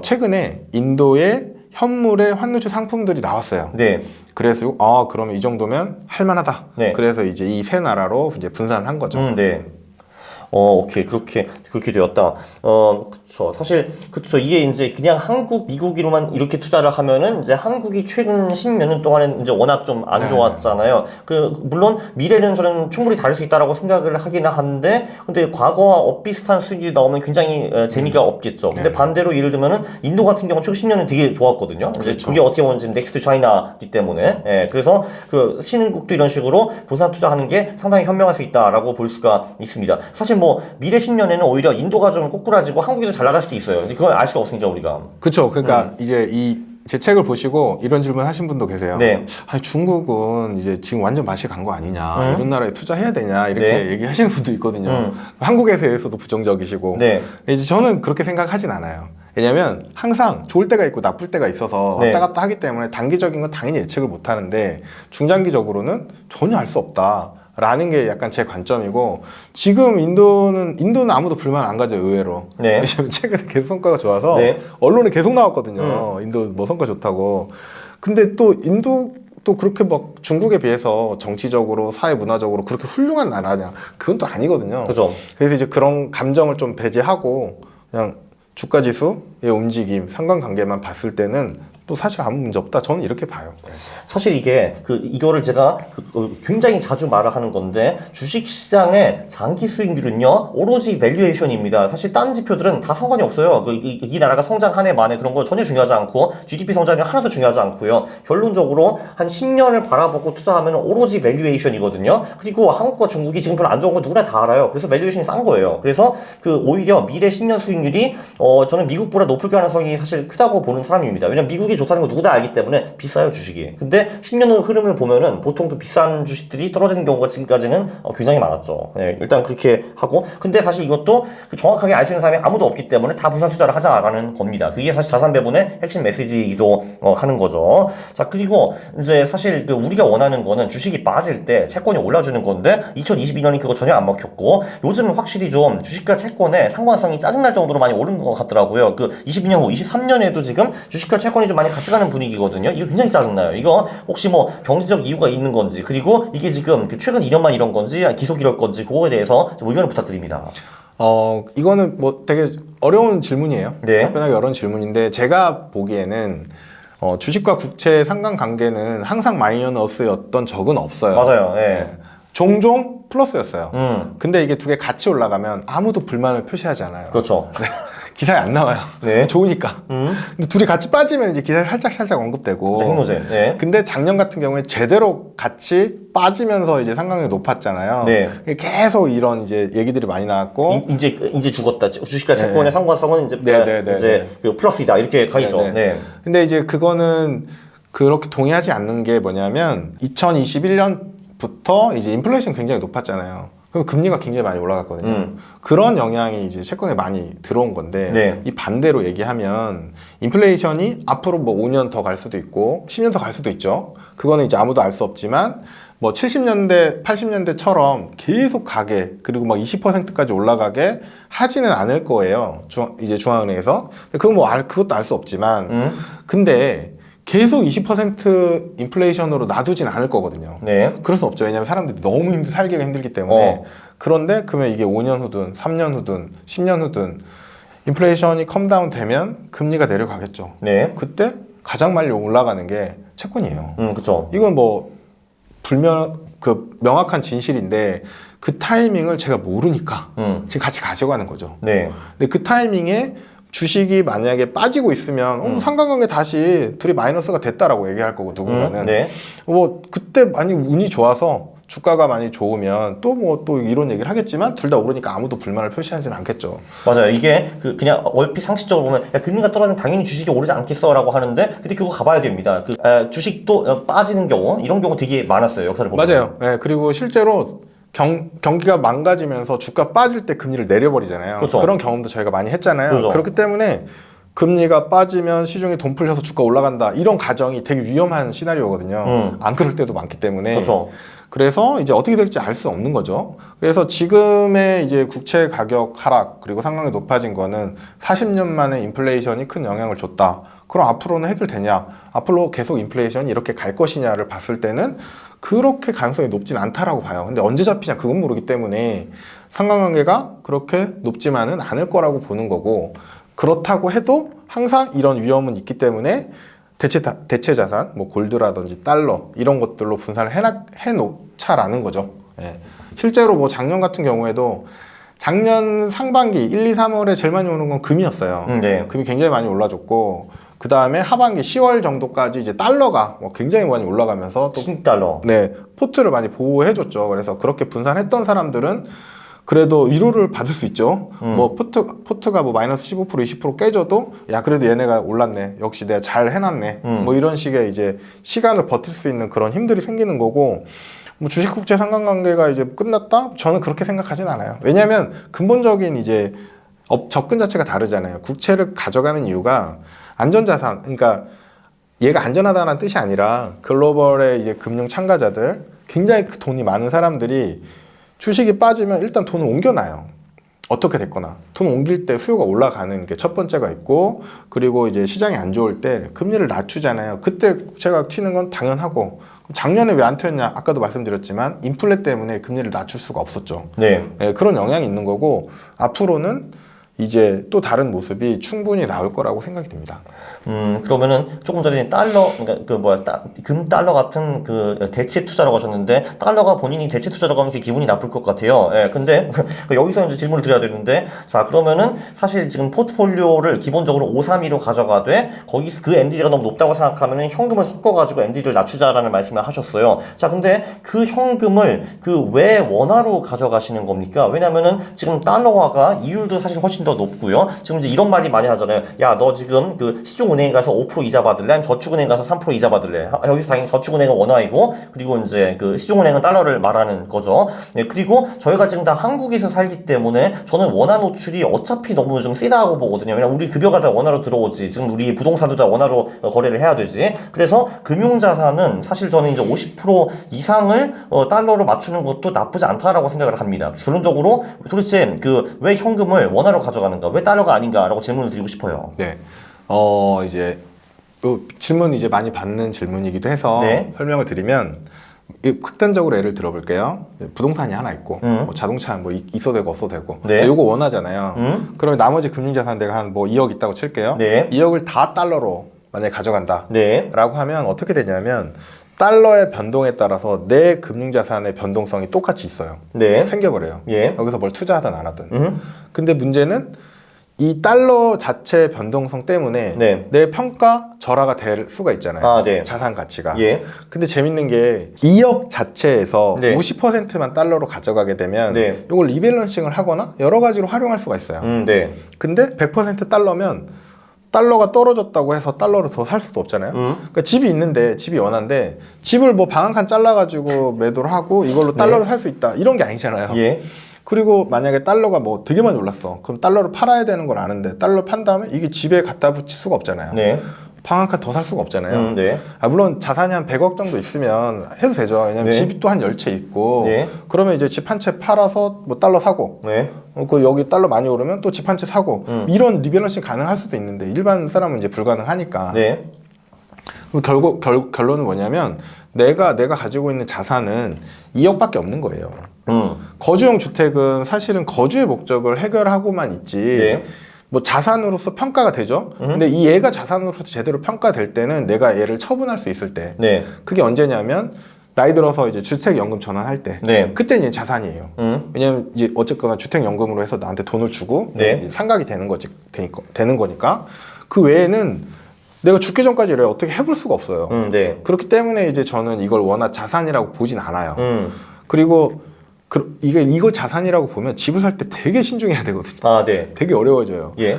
최근에 인도의 현물의 환노출 상품들이 나왔어요. 네. 그래서 그러면 이 정도면 할만하다. 네. 그래서 이제 이 세 나라로 이제 분산한 거죠. 네. 오케이. 그렇게 되었다. 그쵸. 사실, 그쵸. 이게 이제 그냥 한국, 미국으로만 이렇게 투자를 하면은 이제 한국이 최근 10년 동안은 이제 워낙 좀 안 좋았잖아요. 물론 미래는 저는 충분히 다를 수 있다라고 생각을 하기는 한데, 근데 과거와 엇비슷한 수익이 나오면 굉장히 재미가 없겠죠. 근데 반대로 예를 들면은 인도 같은 경우는 최근 10년은 되게 좋았거든요. 이제 그렇죠. 그게 어떻게 보면 지금 넥스트 차이나이기 때문에. 그래서 그 신흥국도 이런 식으로 분산 투자하는 게 상당히 현명할 수 있다라고 볼 수가 있습니다. 사실 뭐 미래 10년에는 오히려 인도가 좀 꼬꾸라지고 한국이 더 잘 나갈 수도 있어요. 근데 그건 알 수가 없으니까 우리가. 그렇죠. 그러니까 이제 제 책을 보시고 이런 질문 하신 분도 계세요. 네. 아니, 중국은 이제 지금 완전 맛이 간 거 아니냐, 이런 나라에 투자해야 되냐 이렇게 네. 얘기하시는 분도 있거든요. 한국에 대해서도 부정적이시고. 네. 이제 저는 그렇게 생각하진 않아요. 왜냐면 항상 좋을 때가 있고 나쁠 때가 있어서 네. 왔다 갔다 하기 때문에 단기적인 건 당연히 예측을 못 하는데 중장기적으로는 전혀 알 수 없다 라는 게 약간 제 관점이고, 지금 인도는 아무도 불만 안 가져요, 의외로. 네. 왜냐면 최근에 계속 성과가 좋아서 네. 언론에 계속 나왔거든요. 인도 뭐 성과 좋다고. 근데 또 인도 또 그렇게 막 중국에 비해서 정치적으로 사회 문화적으로 그렇게 훌륭한 나라냐, 그건 또 아니거든요. 그죠. 그래서 이제 그런 감정을 좀 배제하고 그냥 주가 지수의 움직임, 상관관계만 봤을 때는 또 사실 아무 문제 없다. 저는 이렇게 봐요. 사실 이게 이거를 제가 굉장히 자주 말을 하는 건데, 주식시장의 장기 수익률은요 오로지 밸류에이션입니다. 사실 다른 지표들은 다 상관이 없어요. 이 나라가 성장 한 해 만에 그런 거 전혀 중요하지 않고, GDP 성장이 하나도 중요하지 않고요. 결론적으로 한 10년을 바라보고 투자하면 오로지 밸류에이션이거든요. 그리고 한국과 중국이 지금 별로 안 좋은 건 누구나 다 알아요. 그래서 밸류에이션이 싼 거예요. 그래서 오히려 미래 10년 수익률이 저는 미국보다 높을 가능성이 사실 크다고 보는 사람입니다. 왜냐면 미국이 좋다는 거 누구 다 알기 때문에 비싸요, 주식이. 근데 10년 후 흐름을 보면은 보통 그 비싼 주식들이 떨어지는 경우가 지금까지는 굉장히 많았죠. 네, 일단 그렇게 하고, 근데 사실 이것도 정확하게 알 수 있는 사람이 아무도 없기 때문에 다 분산 투자를 하자라는 겁니다. 그게 사실 자산 배분의 핵심 메시지이기도 하는 거죠. 자, 그리고 이제 사실 우리가 원하는 거는 주식이 빠질 때 채권이 올라주는 건데, 2022년이 그거 전혀 안 먹혔고, 요즘은 확실히 좀 주식과 채권의 상관성이 짜증날 정도로 많이 오른 것 같더라고요. 22년 후 23년에도 지금 주식과 채권이 좀 많이 같이 가는 분위기거든요. 이거 굉장히 짜증나요. 이거 혹시 뭐 경제적 이유가 있는 건지, 그리고 이게 지금 최근 2년만 이런 건지 기속 이럴 건지, 그거에 대해서 좀 의견을 부탁드립니다. 이거는 뭐 되게 어려운 질문이에요. 네. 답변하기 어려운 질문인데, 제가 보기에는 주식과 국채의 상관관계는 항상 마이너스였던 적은 없어요. 맞아요. 네. 종종 플러스였어요. 근데 이게 두 개 같이 올라가면 아무도 불만을 표시하지 않아요. 그렇죠. 기사에 안 나와요. 네. 좋으니까. 근데 둘이 같이 빠지면 이제 기사에 살짝 언급되고. 핵노제. 네. 근데 작년 같은 경우에 제대로 같이 빠지면서 이제 상관관계 높았잖아요. 네. 계속 이런 이제 얘기들이 많이 나왔고. 이제 죽었다. 주식과 채권의 네. 상관성은 이제 이제 플러스이다. 이렇게 가겠죠. 네. 네. 근데 이제 그거는 그렇게 동의하지 않는 게 뭐냐면, 2021년부터 이제 인플레이션 굉장히 높았잖아요. 그럼 금리가 굉장히 많이 올라갔거든요. 그런 영향이 이제 채권에 많이 들어온 건데, 네. 이 반대로 얘기하면 인플레이션이 앞으로 뭐 5년 더 갈 수도 있고 10년 더 갈 수도 있죠. 그거는 이제 아무도 알 수 없지만, 뭐 70년대, 80년대처럼 계속 가게, 그리고 막 20%까지 올라가게 하지는 않을 거예요. 이제 중앙은행에서. 그건 뭐 그것도 알 수 없지만, 근데 계속 20% 인플레이션으로 놔두진 않을 거거든요. 네. 그럴 수 없죠. 왜냐하면 사람들이 너무 살기가 힘들기 때문에. 그런데 그러면 이게 5년 후든 3년 후든 10년 후든 인플레이션이 컴다운 되면 금리가 내려가겠죠. 네. 그때 가장 빨리 올라가는 게 채권이에요. 그렇죠. 이건 뭐 명확한 진실인데, 그 타이밍을 제가 모르니까 지금 같이 가져가는 거죠. 네. 근데 그 타이밍에 주식이 만약에 빠지고 있으면 상관관계 다시 둘이 마이너스가 됐다라고 얘기할 거고, 누군가는. 네. 뭐 그때 많이 운이 좋아서 주가가 많이 좋으면 또 뭐 또 이런 얘기를 하겠지만, 둘 다 오르니까 아무도 불만을 표시하지는 않겠죠. 맞아요. 이게 그냥 얼핏 상식적으로 보면, 야, 금리가 떨어지면 당연히 주식이 오르지 않겠어라고 하는데, 근데 그거 가봐야 됩니다. 주식도 빠지는 경우, 이런 경우 되게 많았어요. 역사를 보면. 맞아요. 네, 그리고 실제로 경기가 망가지면서 주가 빠질 때 금리를 내려버리잖아요. 그렇죠. 그런 경험도 저희가 많이 했잖아요. 그렇죠. 그렇기 때문에 금리가 빠지면 시중에 돈 풀려서 주가 올라간다, 이런 가정이 되게 위험한 시나리오거든요. 안 그럴 때도 많기 때문에. 그렇죠. 그래서 이제 어떻게 될지 알 수 없는 거죠. 그래서 지금의 이제 국채 가격 하락, 그리고 상관관계 높아진 거는 40년 만에 인플레이션이 큰 영향을 줬다. 그럼 앞으로는 해결되냐? 앞으로 계속 인플레이션이 이렇게 갈 것이냐를 봤을 때는 그렇게 가능성이 높진 않다라고 봐요. 근데 언제 잡히냐, 그건 모르기 때문에 상관관계가 그렇게 높지만은 않을 거라고 보는 거고, 그렇다고 해도 항상 이런 위험은 있기 때문에 대체 자산, 뭐 골드라든지 달러, 이런 것들로 분산을 해놓자라는 거죠. 예. 실제로 뭐 작년 같은 경우에도, 작년 상반기 1, 2, 3월에 제일 많이 오는 건 금이었어요. 네. 금이 굉장히 많이 올라줬고, 그 다음에 하반기 10월 정도까지 이제 달러가 뭐 굉장히 많이 올라가면서 또 $10. 네, 포트를 많이 보호해줬죠. 그래서 그렇게 분산했던 사람들은 그래도 위로를 받을 수 있죠. 뭐 포트가 뭐 마이너스 15% 20% 깨져도, 야, 그래도 얘네가 올랐네, 역시 내가 잘 해놨네, 뭐 이런 식의 이제 시간을 버틸 수 있는 그런 힘들이 생기는 거고, 뭐 주식 국채 상관관계가 이제 끝났다? 저는 그렇게 생각하진 않아요. 왜냐하면 근본적인 이제 접근 자체가 다르잖아요. 국채를 가져가는 이유가 안전자산, 그러니까 얘가 안전하다는 뜻이 아니라 글로벌의 이제 금융 참가자들, 굉장히 그 돈이 많은 사람들이 주식이 빠지면 일단 돈을 옮겨놔요. 어떻게 됐거나 돈 옮길 때 수요가 올라가는 게 첫 번째가 있고, 그리고 이제 시장이 안 좋을 때 금리를 낮추잖아요. 그때 제가 튀는 건 당연하고, 작년에 왜 안 튀었냐? 아까도 말씀드렸지만 인플레 때문에 금리를 낮출 수가 없었죠. 네. 네, 그런 영향이 있는 거고, 앞으로는 이제 또 다른 모습이 충분히 나올 거라고 생각이 듭니다. 그러면은 조금 전에 달러, 그러니까 그 뭐야, 금 달러 같은 그 대체 투자라고 하셨는데, 달러가 본인이 대체 투자라고 하면 되게 기분이 나쁠 것 같아요. 예, 근데 여기서 이제 질문을 드려야 되는데, 자, 그러면은 사실 지금 포트폴리오를 기본적으로 532로 가져가되, 거기서 그 MDD가 너무 높다고 생각하면은 현금을 섞어가지고 MDD를 낮추자라는 말씀을 하셨어요. 자, 근데 그 현금을 그 왜 원화로 가져가시는 겁니까? 왜냐면은 지금 달러화가 이율도 사실 훨씬 더 높고요. 지금 이제 이런 말이 많이 하잖아요. 야, 너 지금 그 시중은행 가서 5% 이자 받을래? 아니면 저축은행 가서 3% 이자 받을래? 여기서 당연히 저축은행은 원화이고, 그리고 이제 그 시중은행은 달러를 말하는 거죠. 네, 그리고 저희가 지금 다 한국에서 살기 때문에 저는 원화 노출이 어차피 너무 좀 세다고 보거든요. 왜냐면 우리 급여가 다 원화로 들어오지. 지금 우리 부동산도 다 원화로 거래를 해야 되지. 그래서 금융자산은 사실 저는 이제 50% 이상을 달러로 맞추는 것도 나쁘지 않다라고 생각을 합니다. 결론적으로 도대체 그 왜 현금을 원화로 가져가는가? 왜 달러가 아닌가라고 질문을 드리고 싶어요. 네. 이제 또 질문 이제 많이 받는 질문이기도 해서 네. 설명을 드리면, 극단적으로 예를 들어볼게요. 부동산이 하나 있고, 뭐 자동차 뭐 있어도 되고 없어도 되고, 네. 요거 원하잖아요. 그러면 나머지 금융자산 내가 한 뭐 2억 있다고 칠게요. 네. 2억을 다 달러로 만약에 가져간다. 네. 라고 하면 어떻게 되냐면, 달러의 변동에 따라서 내 금융자산의 변동성이 똑같이 있어요. 네. 생겨버려요. 예. 여기서 뭘 투자하든 안 하든. 근데 문제는 이 달러 자체 변동성 때문에 네. 내 평가 절하가 될 수가 있잖아요. 아, 네. 자산 가치가. 예. 근데 재밌는 게 2억 자체에서 네. 50%만 달러로 가져가게 되면 네. 이걸 리밸런싱을 하거나 여러 가지로 활용할 수가 있어요. 네. 근데 100% 달러면 달러가 떨어졌다고 해서 달러를 더 살 수도 없잖아요. 그러니까 집이 있는데, 집이 원한데 집을 뭐 방 한 칸 잘라가지고 매도를 하고 이걸로 달러를 살 수 있다, 이런 게 아니잖아요. 예. 그리고 만약에 달러가 뭐 되게 많이 올랐어. 그럼 달러를 팔아야 되는 걸 아는데 달러 판 다음에 이게 집에 갖다 붙일 수가 없잖아요. 네. 방 한 칸 더 살 수가 없잖아요. 네. 물론 자산이 한 100억 정도 있으면 해도 되죠. 왜냐면 네. 집이 또 한 10채 있고, 네. 그러면 이제 집 한 채 팔아서 뭐 달러 사고, 네. 그 여기 달러 많이 오르면 또 집 한 채 사고, 이런 리밸런싱 가능할 수도 있는데 일반 사람은 이제 불가능하니까. 네. 그럼 결국 결론은 뭐냐면, 내가 가지고 있는 자산은 2억밖에 없는 거예요. 거주용 주택은 사실은 거주의 목적을 해결하고만 있지, 네. 뭐 자산으로서 평가가 되죠. 근데 이 얘가 자산으로서 제대로 평가될 때는 내가 얘를 처분할 수 있을 때, 네. 그게 언제냐면 나이 들어서 이제 주택연금 전환할 때, 네. 그때 이제 자산이에요. 왜냐면 이제 어쨌거나 주택연금으로 해서 나한테 돈을 주고 네. 이제 상각이 되는 거니까. 그 외에는 내가 죽기 전까지 이래 어떻게 해볼 수가 없어요. 네. 그렇기 때문에 이제 저는 이걸 워낙 자산이라고 보진 않아요. 그리고 이걸 자산이라고 보면 집을 살 때 되게 신중해야 되거든요. 아, 네. 되게 어려워져요. 예.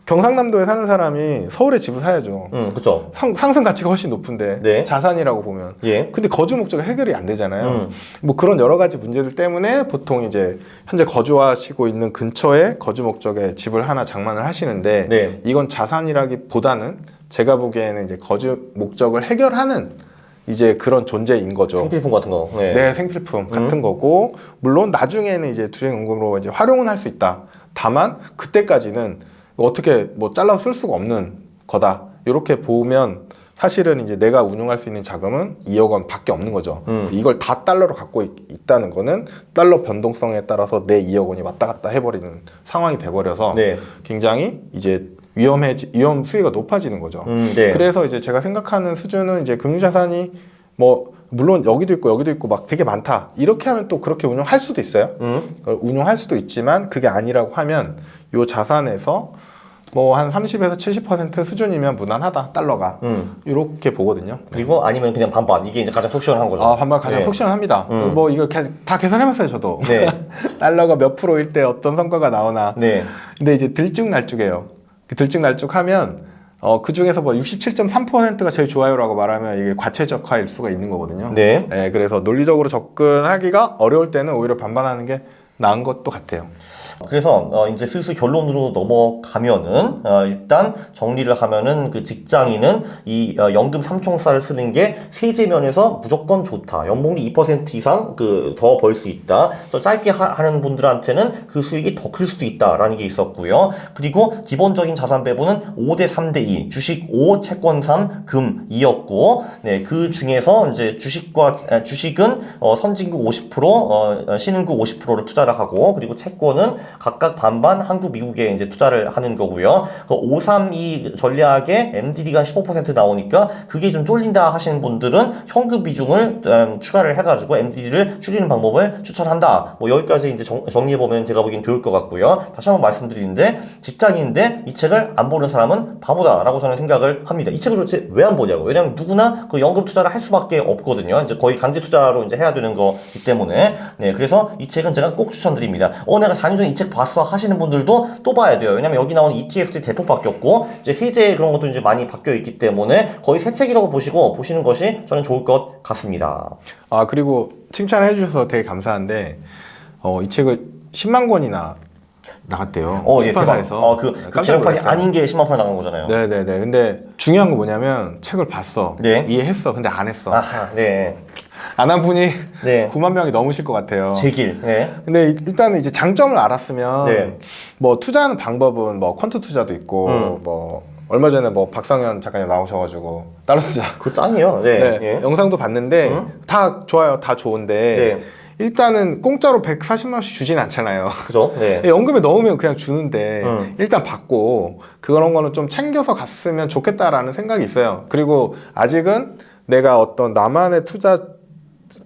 경상남도에 사는 사람이 서울에 집을 사야죠. 그쵸. 상승 가치가 훨씬 높은데, 네. 자산이라고 보면. 예. 근데 거주 목적이 해결이 안 되잖아요. 뭐 그런 여러 가지 문제들 때문에 보통 이제 현재 거주하시고 있는 근처에 거주 목적의 집을 하나 장만을 하시는데, 네. 이건 자산이라기보다는 제가 보기에는 이제 거주 목적을 해결하는 이제 그런 존재인 거죠. 생필품 같은 거. 네. 네, 생필품 같은 거고, 물론 나중에는 이제 주택연금으로 이제 활용은 할 수 있다. 다만 그때까지는 어떻게 뭐 잘라서 쓸 수가 없는 거다. 이렇게 보면 사실은 이제 내가 운용할 수 있는 자금은 2억 원 밖에 없는 거죠. 이걸 다 달러로 갖고 있다는 거는 달러 변동성에 따라서 내 2억 원이 왔다 갔다 해버리는 상황이 돼버려서 네. 굉장히 이제 위험 수위가 높아지는 거죠. 네. 그래서 이제 제가 생각하는 수준은 이제 금융자산이 뭐 물론 여기도 있고 막 되게 많다, 이렇게 하면 또 그렇게 운용할 수도 있어요. 운용할 수도 있지만 그게 아니라고 하면 요 자산에서 뭐 한 30에서 70% 수준이면 무난하다, 달러가. 이렇게 보거든요. 그리고 아니면 그냥 반반. 이게 이제 가장 속 시원한 거죠. 반반 가장 네. 속 시원합니다. 뭐 이거 다 계산해봤어요, 저도. 네. 달러가 몇 프로일 때 어떤 성과가 나오나. 네. 근데 이제 들쭉날쭉해요. 들쭉날쭉하면 그 중에서 뭐 67.3%가 제일 좋아요라고 말하면 이게 과체적화일 수가 있는 거거든요. 네. 그래서 논리적으로 접근하기가 어려울 때는 오히려 반반하는 게 나은 것도 같아요. 그래서 이제 슬슬 결론으로 넘어가면은 일단 정리를 하면은 그 직장인은 이 연금 삼총사를 쓰는 게 세제 면에서 무조건 좋다. 연봉이 2% 이상 그 더 벌 수 있다. 또 짧게 하는 분들한테는 그 수익이 더 클 수도 있다라는 게 있었고요. 그리고 기본적인 자산 배분은 5대 3대 2, 주식 5, 채권 3, 금 2였고, 네, 그 중에서 이제 주식은 선진국 50%, 신흥국 50%를 투자를 하고, 그리고 채권은 각각 반반 한국, 미국에 이제 투자를 하는 거고요. 그 532 전략에 MDD가 15% 나오니까 그게 좀 쫄린다 하시는 분들은 현금 비중을 추가를 해가지고 MDD를 줄이는 방법을 추천한다. 뭐 여기까지 이제 정리해보면 제가 보기엔 좋을 것 같고요. 다시 한번 말씀드리는데 직장인인데 이 책을 안 보는 사람은 바보다라고 저는 생각을 합니다. 이 책을 도대체 왜 안 보냐고. 왜냐면 누구나 그 연금 투자를 할 수밖에 없거든요. 이제 거의 강제 투자로 이제 해야 되는 거기 때문에. 네, 그래서 이 책은 제가 꼭 추천드립니다. 내가 4년 전에 이 책 봤어 하시는 분들도 또 봐야 돼요. 왜냐면 여기 나오는 ETF들이 대폭 바뀌었고 이제 세제 그런 것도 이제 많이 바뀌어 있기 때문에 거의 새 책이라고 보시는 것이 저는 좋을 것 같습니다. 아, 그리고 칭찬해 주셔서 되게 감사한데 이 책을 10만 권이나 나갔대요. 예, 출판사에서. 그 개정판이 아닌 게 10만 판 나간 거잖아요. 네네네. 근데 중요한 건 뭐냐면 책을 봤어. 네. 이해했어. 근데 안 했어. 아하, 네. 안 한 분이 네. 9만 명이 넘으실 것 같아요. 제 길. 네. 근데 일단은 이제 장점을 알았으면 네. 뭐 투자하는 방법은 뭐 퀀트 투자도 있고 뭐 얼마 전에 뭐 박상현 작가님 나오셔가지고 다른 투자 그 짱이에요. 네. 네, 예. 영상도 봤는데 다 좋아요. 다 좋은데 네. 일단은 공짜로 140만 원씩 주진 않잖아요. 그죠? 네. 연금에 넣으면 그냥 주는데 일단 받고 그런 거는 좀 챙겨서 갔으면 좋겠다라는 생각이 있어요. 그리고 아직은 내가 어떤 나만의 투자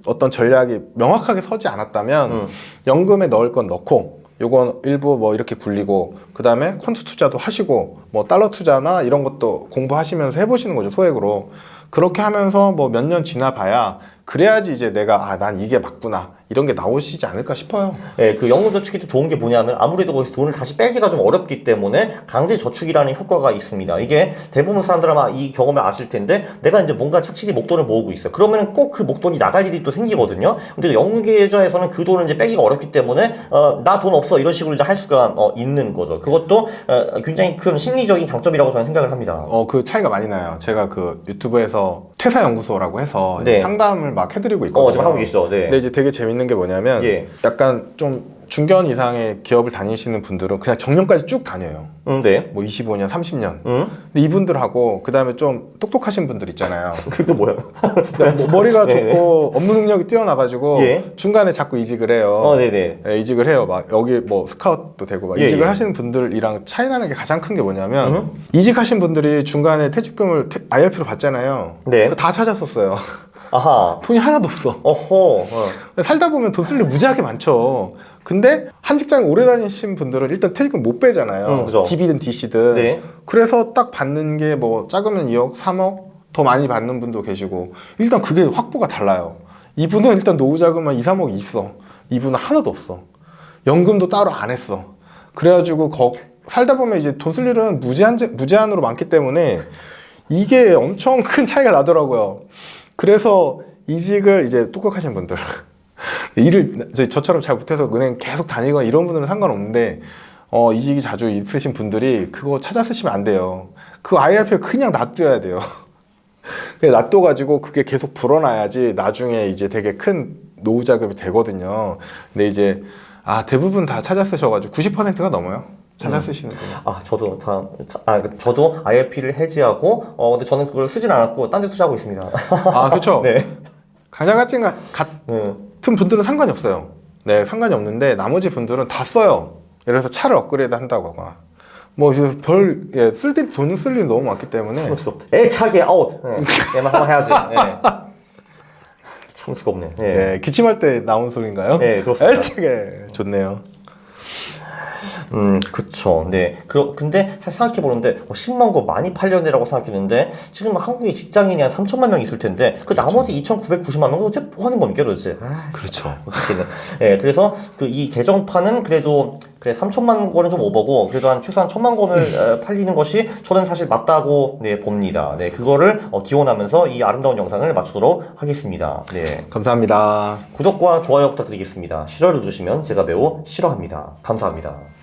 어떤 전략이 명확하게 서지 않았다면 연금에 넣을 건 넣고 요건 일부 뭐 이렇게 굴리고 그 다음에 퀀트 투자도 하시고 뭐 달러 투자나 이런 것도 공부하시면서 해보시는 거죠, 소액으로. 그렇게 하면서 뭐 몇 년 지나봐야 그래야지 이제 내가 난 이게 맞구나 이런 게 나오시지 않을까 싶어요. 네, 그 연금저축이 또 좋은 게 뭐냐면 아무래도 거기서 돈을 다시 빼기가 좀 어렵기 때문에 강제저축이라는 효과가 있습니다. 이게 대부분 사람들 아마 이 경험을 아실 텐데 내가 이제 뭔가 착실히 목돈을 모으고 있어요. 그러면 꼭 그 목돈이 나갈 일이 또 생기거든요. 근데 연금계좌에서는 그 돈을 이제 빼기가 어렵기 때문에 나 돈 없어 이런 식으로 이제 할 수가 있는 거죠. 그것도 굉장히 큰 심리적인 장점이라고 저는 생각을 합니다. 그 차이가 많이 나요. 제가 그 유튜브에서 퇴사연구소라고 해서 네. 상담을 막 해드리고 있거든요. 지금 하고 계시죠. 네. 근데 이제 되게 재밌는 게 뭐냐면 약간 좀 중견 이상의 기업을 다니시는 분들은 그냥 정년까지 쭉 다녀요. 네. 뭐 25년, 30년. 근데 이분들하고 그 다음에 좀 똑똑하신 분들 있잖아요. 그게 또 뭐야? 머리가 좋고 업무 능력이 뛰어나가지고 예. 중간에 자꾸 이직을 해요. 네네. 네, 이직을 해요. 막 여기 뭐 스카웃도 되고 막 이직을 하시는 분들이랑 차이 나는 게 가장 큰 게 뭐냐면 이직하신 분들이 중간에 퇴직금을 IRP로 받잖아요. 네. 그거 다 찾았었어요. 아하. 돈이 하나도 없어. 어허. 살다 보면 돈 쓸 일 무지하게 많죠. 근데 한 직장 오래 다니신 분들은 일단 퇴직금 못 빼잖아요. 그죠. DB든 DC든. 네. 그래서 딱 받는 게 뭐 작으면 2억, 3억 더 많이 받는 분도 계시고 일단 그게 확보가 달라요. 이분은 일단 노후 자금만 2, 3억이 있어. 이분은 하나도 없어. 연금도 따로 안 했어. 그래가지고 살다 보면 이제 돈 쓸 일은 무제한으로 많기 때문에 이게 엄청 큰 차이가 나더라고요. 그래서 이직을 이제 똑똑하신 분들 일을 저처럼 잘 못해서 은행 계속 다니거나 이런 분들은 상관없는데 이직이 자주 있으신 분들이 그거 찾아 쓰시면 안 돼요. 그 IRP에 그냥 놔둬야 돼요. 그냥 놔둬가지고 그게 계속 불어나야지 나중에 이제 되게 큰 노후 자금이 되거든요. 근데 이제 대부분 다 찾아 쓰셔가지고 90%가 넘어요. 찾아 쓰시는 분. 저도 IRP를 해지하고 근데 저는 그걸 쓰진 않았고 딴 데 투자하고 있습니다. 그렇죠. 네. 가장 같은 분들은 상관이 없어요. 네, 상관이 없는데 나머지 분들은 다 써요. 예를 들어서 차를 업그레이드 한다고 하거나 뭐 돈 쓸 일이 너무 많기 때문에 애차게 아웃. 얘만 한번 해야지. 참 수가 없네. 네, 기침할 때 나온 소리인가요? 네, 그렇습니다. 애차게 좋네요. 그쵸. 네. 근데 생각해보는데, 10만 거 많이 팔려내라고 생각했는데, 지금 한국에 직장인이 한 3천만 명 있을 텐데, 나머지 2,990만 명, 도대체 뭐 하는 겁니까, 도대체? 그렇죠. 그치. 네. 그래서 이 개정판은 그래도 그래 3천만 권은 좀 오버고 그래도 한 최소한 1,000만 권을 팔리는 것이 저는 사실 맞다고 네, 봅니다. 네, 그거를 기원하면서 이 아름다운 영상을 마치도록 하겠습니다. 네. 감사합니다. 구독과 좋아요 부탁드리겠습니다. 싫어를 누르시면 제가 매우 싫어합니다. 감사합니다.